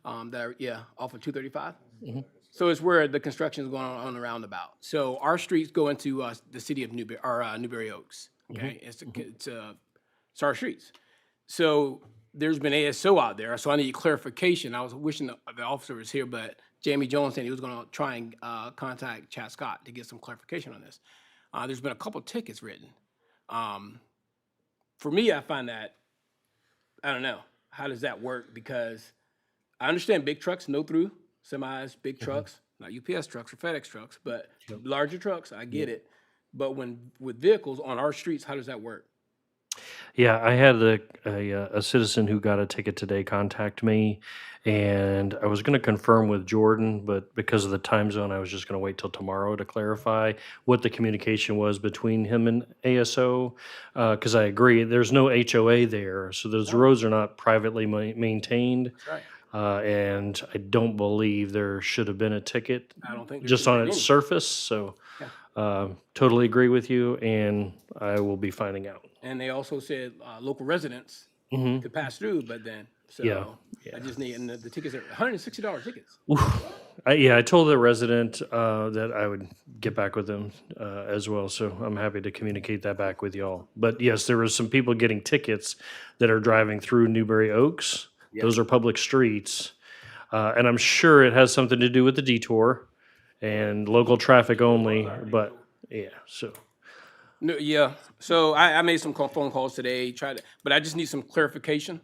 that are, off of 235. Mm-hmm. So it's where the construction is going on the roundabout. So our streets go into the city of Newberry, or Newberry Oaks. Okay, it's our streets. So there's been ASO out there, so I need clarification. I was wishing the officer was here, but Jamie Jones said he was going to try and contact Chad Scott to get some clarification on this. There's been a couple tickets written. For me, I find that, I don't know, how does that work? Because I understand big trucks, no through, semis, big trucks, not UPS trucks or FedEx trucks, but larger trucks, I get it. But when with vehicles on our streets, how does that work? Yeah, I had a citizen who got a ticket today contact me, and I was going to confirm with Jordan, but because of the time zone, I was just going to wait till tomorrow to clarify what the communication was between him and ASO, because I agree, there's no HOA there, so those roads are not privately maintained. That's right. And I don't believe there should have been a ticket I don't think there just should on be its any. surface, so totally agree with you, and I will be finding out. And they also said local residents could pass through, but then, so Yeah, I just need, and the tickets are $160 tickets. I told the resident that I would get back with them as well, so I'm happy to communicate that back with y'all. But yes, there were some people getting tickets that are driving through Newberry Oaks. Those are public streets, and I'm sure it has something to do with the detour and local traffic only, but yeah, so. No, yeah, so I made some phone calls today, but I just need some clarification.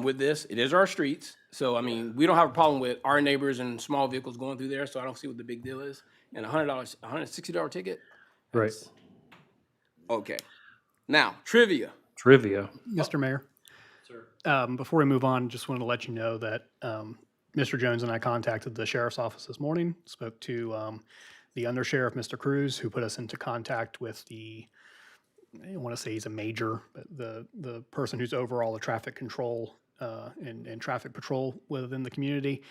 With this, it is our streets, so I mean, we don't have a problem with our neighbors and small vehicles going through there, so I don't see what the big deal is. And $160 ticket? Right. Okay. Now, trivia. Trivia. Mr. Mayor? Sir. Before we move on, just wanted to let you know that Mr. Jones and I contacted the sheriff's office this morning, spoke to the undersheriff, Mr. Cruz, who put us into contact with the I don't want to say he's a major, but the person who's over all the traffic control and traffic patrol within the community,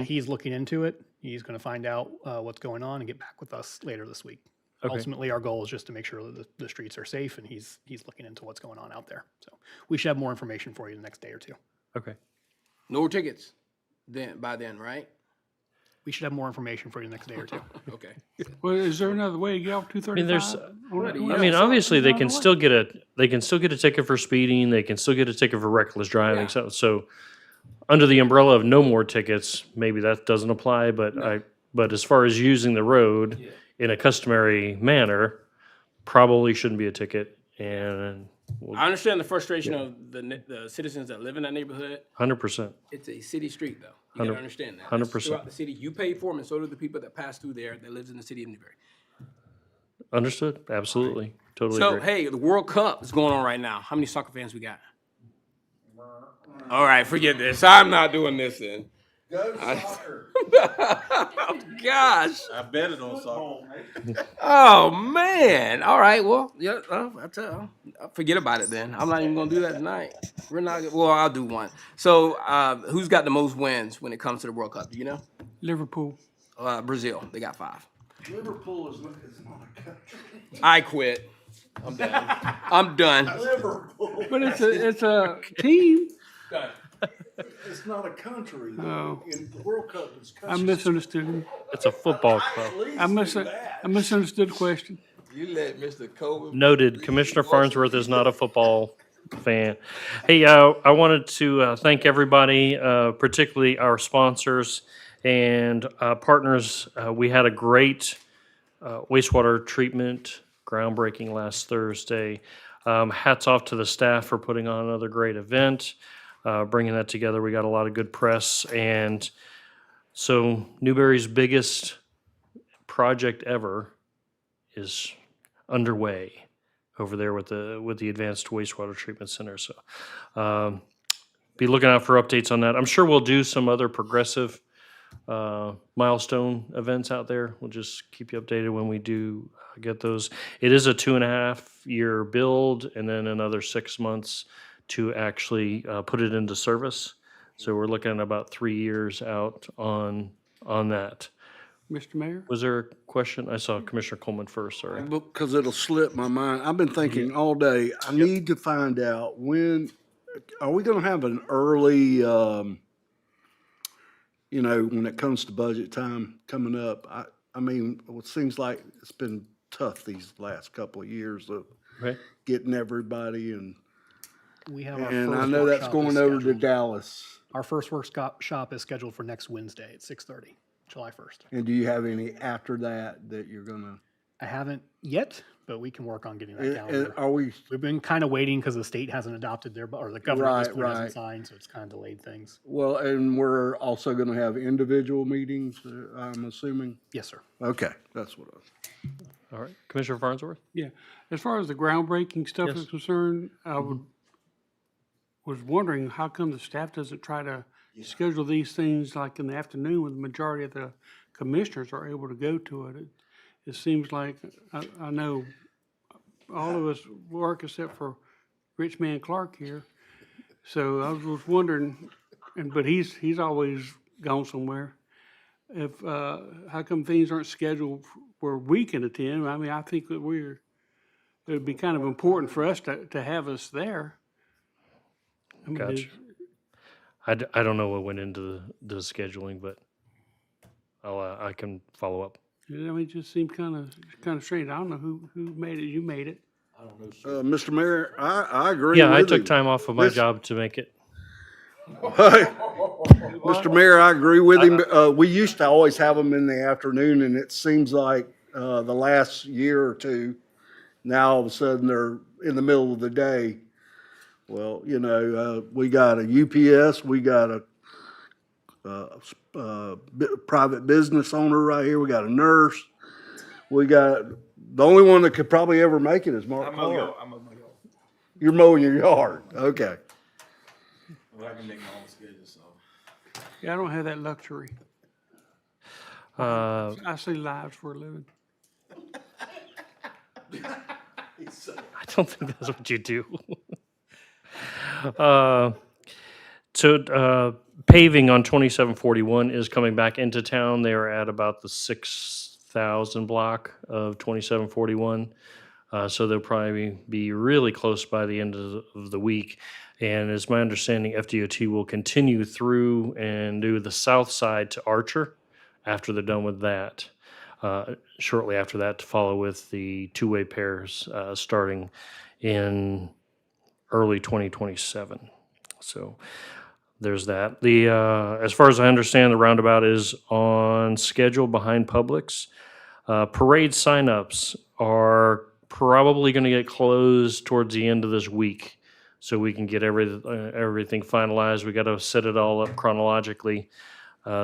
he's looking into it. He's going to find out what's going on and get back with us later this week. Okay. Ultimately, our goal is just to make sure that the streets are safe, and he's looking into what's going on out there. So we should have more information for you the next day or two. Okay. No tickets then, by then, right? We should have more information for you the next day or two. Okay. Well, is there another way to get off 235? I mean, obviously, they can still get a ticket for speeding. They can still get a ticket for reckless driving. Yeah. So under the umbrella of no more tickets, maybe that doesn't apply. But as far as using the road in a customary manner, probably shouldn't be a ticket. And I understand the frustration of the citizens that live in that neighborhood. 100%. It's a city street, though. You gotta understand that. 100%. That's throughout the city. You pay for them, and so do the people that pass through there that lives in the city of Newberry. Understood. Absolutely. Totally So, agree. hey, the World Cup is going on right now. How many soccer fans we got? All right, forget this. I'm not doing this then. Go soccer. Oh, gosh. I bet it on soccer. Oh, man. All right, well, yeah, I'll forget about it then. I'm not even going to do that tonight. We're not, well, I'll do one. So, who's got the most wins when it comes to the World Cup? Do you know? Liverpool. Brazil. They got 5. Liverpool is not a country. I quit. I'm done. I'm done. Liverpool. But it's a team. It's not a country. Oh. In the World Cup, it's I countries. misunderstood him. It's a football club. I misunderstood the question. You let Mr. Kobe. Noted. Commissioner Farnsworth is not a football fan. Hey, I wanted to thank everybody, particularly our sponsors and partners. We had a great wastewater treatment groundbreaking last Thursday. Hats off to the staff for putting on another great event, bringing that together. We got a lot of good press. And so Newberry's biggest project ever is underway over there with the Advanced Wastewater Treatment Center. So be looking out for updates on that. I'm sure we'll do some other progressive milestone events out there. We'll just keep you updated when we do get those. It is a 2.5-year build and then another 6 months to actually put it into service. So we're looking at about 3 years out on that. Mr. Mayor? Was there a question? I saw Commissioner Coleman first, sorry. Because it'll slip my mind. I've been thinking all day, I need to find out when, are we gonna have an early, when it comes to budget time coming up? I mean, it seems like it's been tough these last couple of years of Okay. getting everybody We have our and first I know that's workshop going is over to scheduled. Dallas. Our first workshop is scheduled for next Wednesday at 6:30, July 1st. And do you have any after that you're gonna? I haven't yet, but we can work on getting that calendar. Are we, We've been kind of waiting because the state hasn't adopted or the governor at this Right, point hasn't right. signed, so it's kind of delayed things. well, and we're also gonna have individual meetings, I'm assuming? Yes, sir. Okay, that's what I was. All right. Commissioner Farnsworth? Yeah. As far as the groundbreaking stuff Yes. is concerned, I was wondering how come the staff doesn't try to schedule these things like in the afternoon when the majority of the commissioners are able to go to it. It seems like, I know all of us work except for Rich Man Clark here. So I was wondering, but he's always gone somewhere. If, how come things aren't scheduled where we can attend? I mean, I think that it would be kind of important for us to have us there. I mean, Gotcha. I don't know what went into the scheduling, but I can follow up. I mean, it just seemed kind of strange. I don't know who made it. You made it. Mr. Mayor, I agree Yeah, I with took him. time off of my This- job to make it. Mr. Mayor, I agree with him. We used to always have them in the afternoon, and it seems like the last year or two, now all of a sudden they're in the middle of the day. Well, we got a UPS, we got a private business owner right here, we got a nurse, we got, the only one that could probably ever make it is Mark Clark. You're mowing your yard, okay. Well, I can make my own schedule, so. Yeah, I don't have that luxury. I see lives for a living. I don't think that's what you do. Uh, Paving on 2741 is coming back into town. They are at about the 6,000 block of 2741. So they'll probably be really close by the end of the week. And it's my understanding FDOT will continue through and do the south side to Archer after they're done with that. Shortly after that, to follow with the two-way pairs starting in early 2027. So there's that. As far as I understand, the roundabout is on schedule behind Publix. Parade signups are probably going to get closed towards the end of this week, so we can get everything finalized. We got to set it all up chronologically.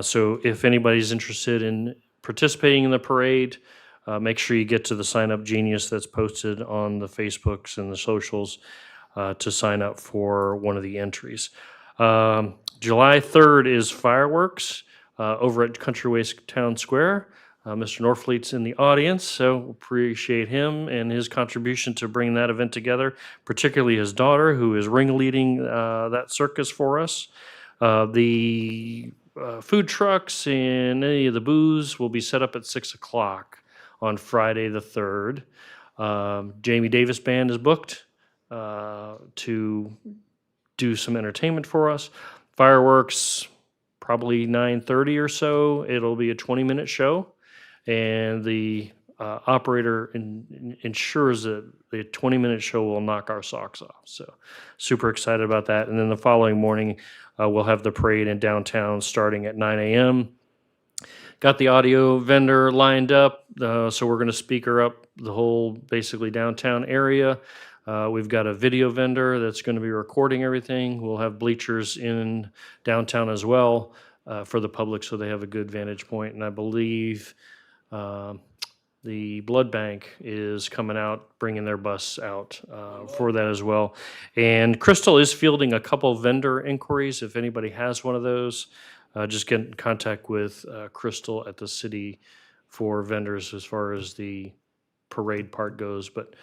So if anybody's interested in participating in the parade, make sure you get to the Sign Up Genius that's posted on the Facebooks and the socials to sign up for one of the entries. July 3rd is fireworks over at Country Waste Town Square. Mr. Norfleet's in the audience, so appreciate him and his contribution to bringing that event together, particularly his daughter, who is ringleading that circus for us. The food trucks and any of the booze will be set up at 6 o'clock on Friday the 3rd. Jamie Davis Band is booked to do some entertainment for us. Fireworks, probably 9:30 or so. It'll be a 20-minute show, and the operator ensures that the 20-minute show will knock our socks off. So super excited about that. And then the following morning, we'll have the parade in downtown starting at 9 a.m. Got the audio vendor lined up, so we're going to speaker up the whole basically downtown area. We've got a video vendor that's going to be recording everything. We'll have bleachers in downtown as well for the public so they have a good vantage point. And I believe the blood bank is coming out, bringing their bus out for that as well. And Crystal is fielding a couple vendor inquiries. If anybody has one of those, just get in contact with Crystal at the city for vendors as far as the parade part goes. But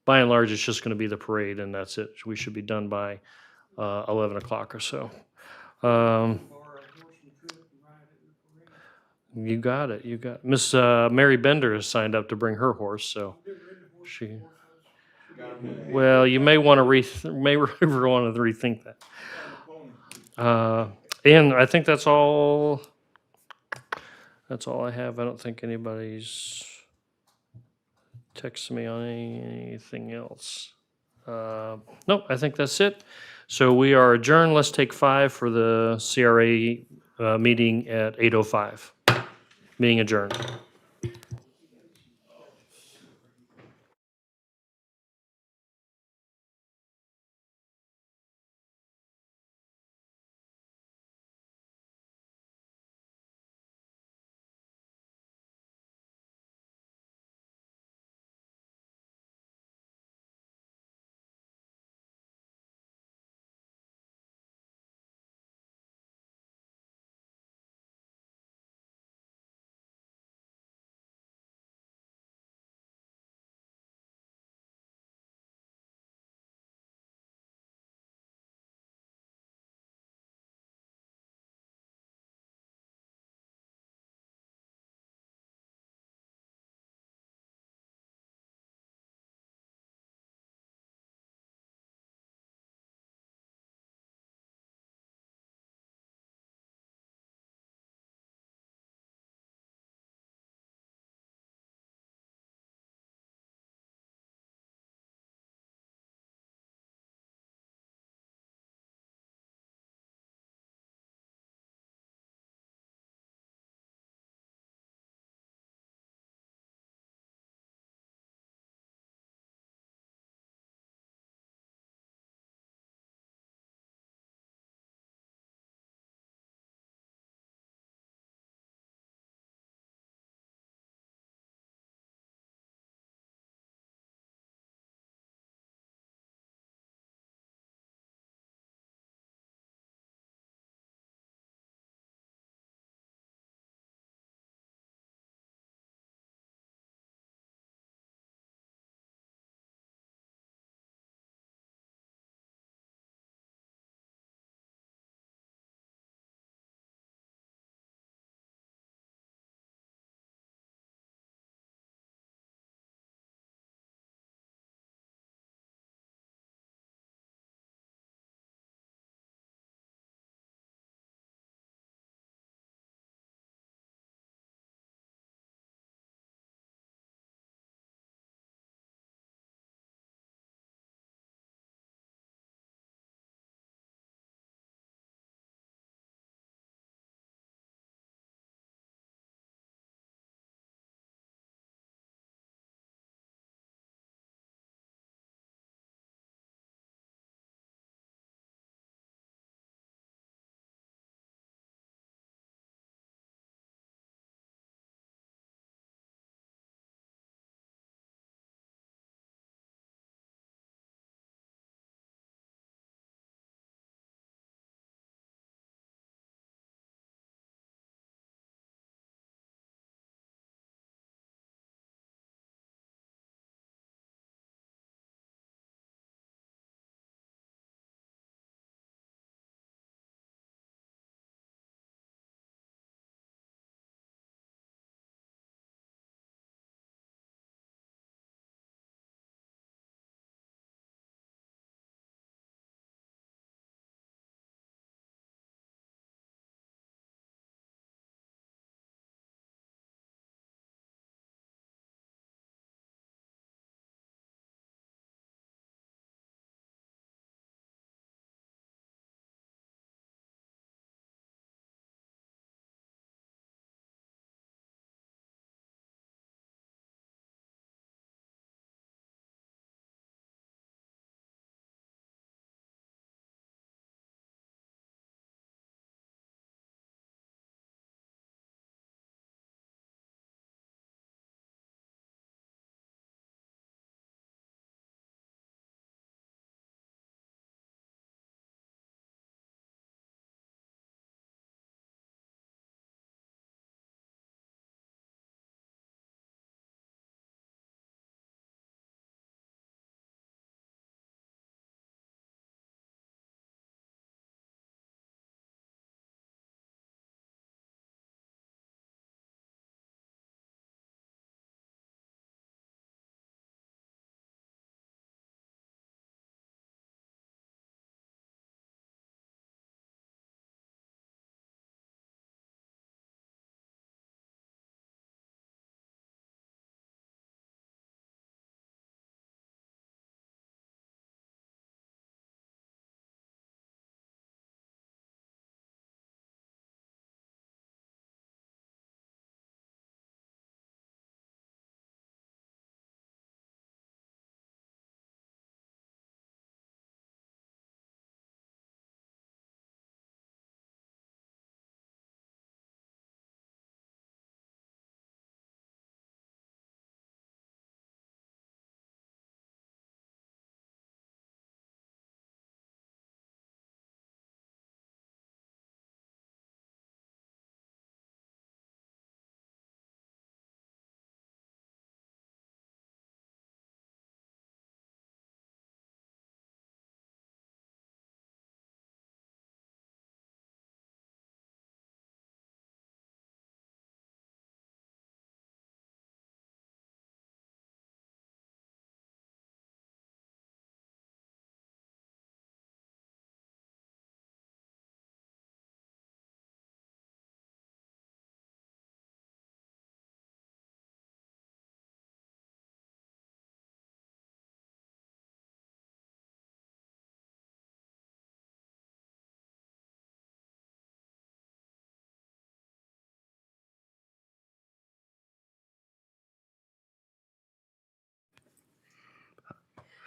by and large, it's just going to be the parade, and that's it. We should be done by 11 o'clock or so. You got it. You got Miss Mary Bender has signed up to bring her horse, so she. Well, you may want to rethink that. And I think that's all. That's all I have. I don't think anybody's texted me on anything else. Nope, I think that's it. So we are adjourned. Let's take 5 for the CRA meeting at 8:05. Meeting adjourned.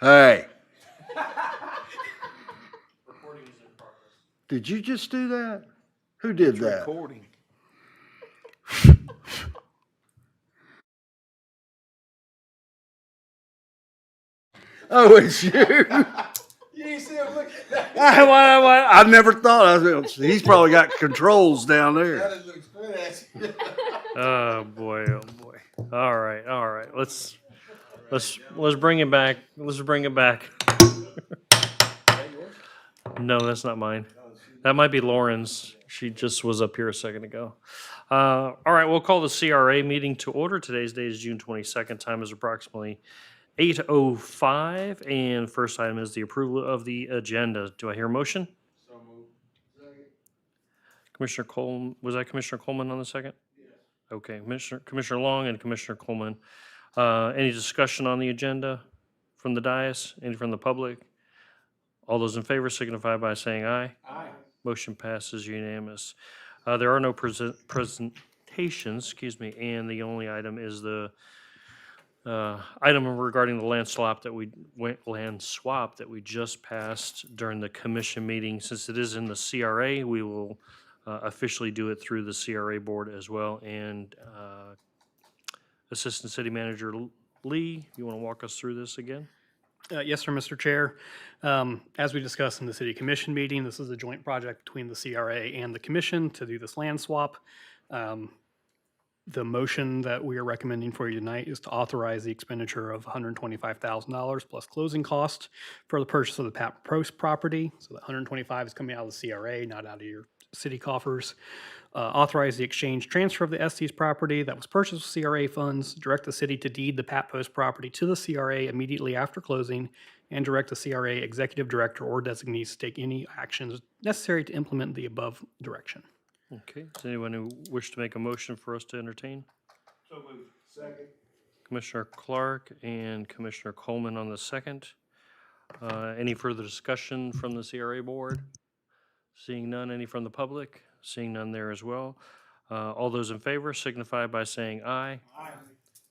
Hey. Did you just do that? Who did It's that? recording. Oh, it's you. You ain't see him looking at I never thought. He's probably got controls down there. that. Looks straight at you. Oh, boy, oh, boy. All right, all right. Let's bring it back. Let's bring it back. No, that's not mine. That might be Lauren's. She just was up here a second ago. All right, we'll call the CRA meeting to order. Today's date is June 22nd. Time is approximately 8:05. And first item is the approval of the agenda. Do I hear a motion? So moved. Commissioner Coleman, was that Commissioner Coleman on the second? Yes. Okay, Commissioner Long and Commissioner Coleman. Any discussion on the agenda from the dais? Any from the public? All those in favor signify by saying aye. Aye. Motion passes unanimous. There are no presentations, excuse me, and the only item is the item regarding the land swap that we just passed during the commission meeting. Since it is in the CRA, we will officially do it through the CRA board as well. And Assistant City Manager Lee, you want to walk us through this again? Yes, sir, Mr. Chair. As we discussed in the city commission meeting, this is a joint project between the CRA and the commission to do this land swap. The motion that we are recommending for you tonight is to authorize the expenditure of $125,000 plus closing costs for the purchase of the Pat Post property. So that 125 is coming out of the CRA, not out of your city coffers. Authorize the exchange transfer of the Estes property that was purchased with CRA funds, direct the city to deed the Pat Post property to the CRA immediately after closing, and direct the CRA executive director or designees to take any actions necessary to implement the above direction. Okay, does anyone who wish to make a motion for us to entertain? So moved. Second. Commissioner Clark and Commissioner Coleman on the second. Any further discussion from the CRA board? Seeing none, any from the public? Seeing none there as well. All those in favor signify by saying aye. Aye.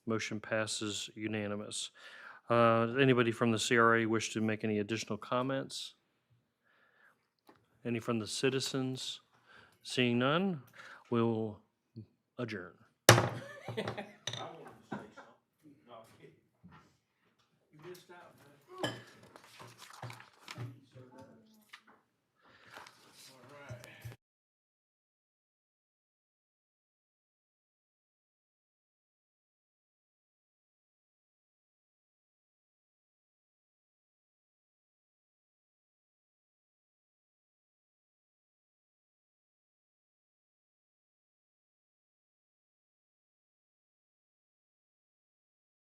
Motion passes unanimous. Anybody from the CRA wish to make any additional comments? Any from the citizens? Seeing none, we'll adjourn.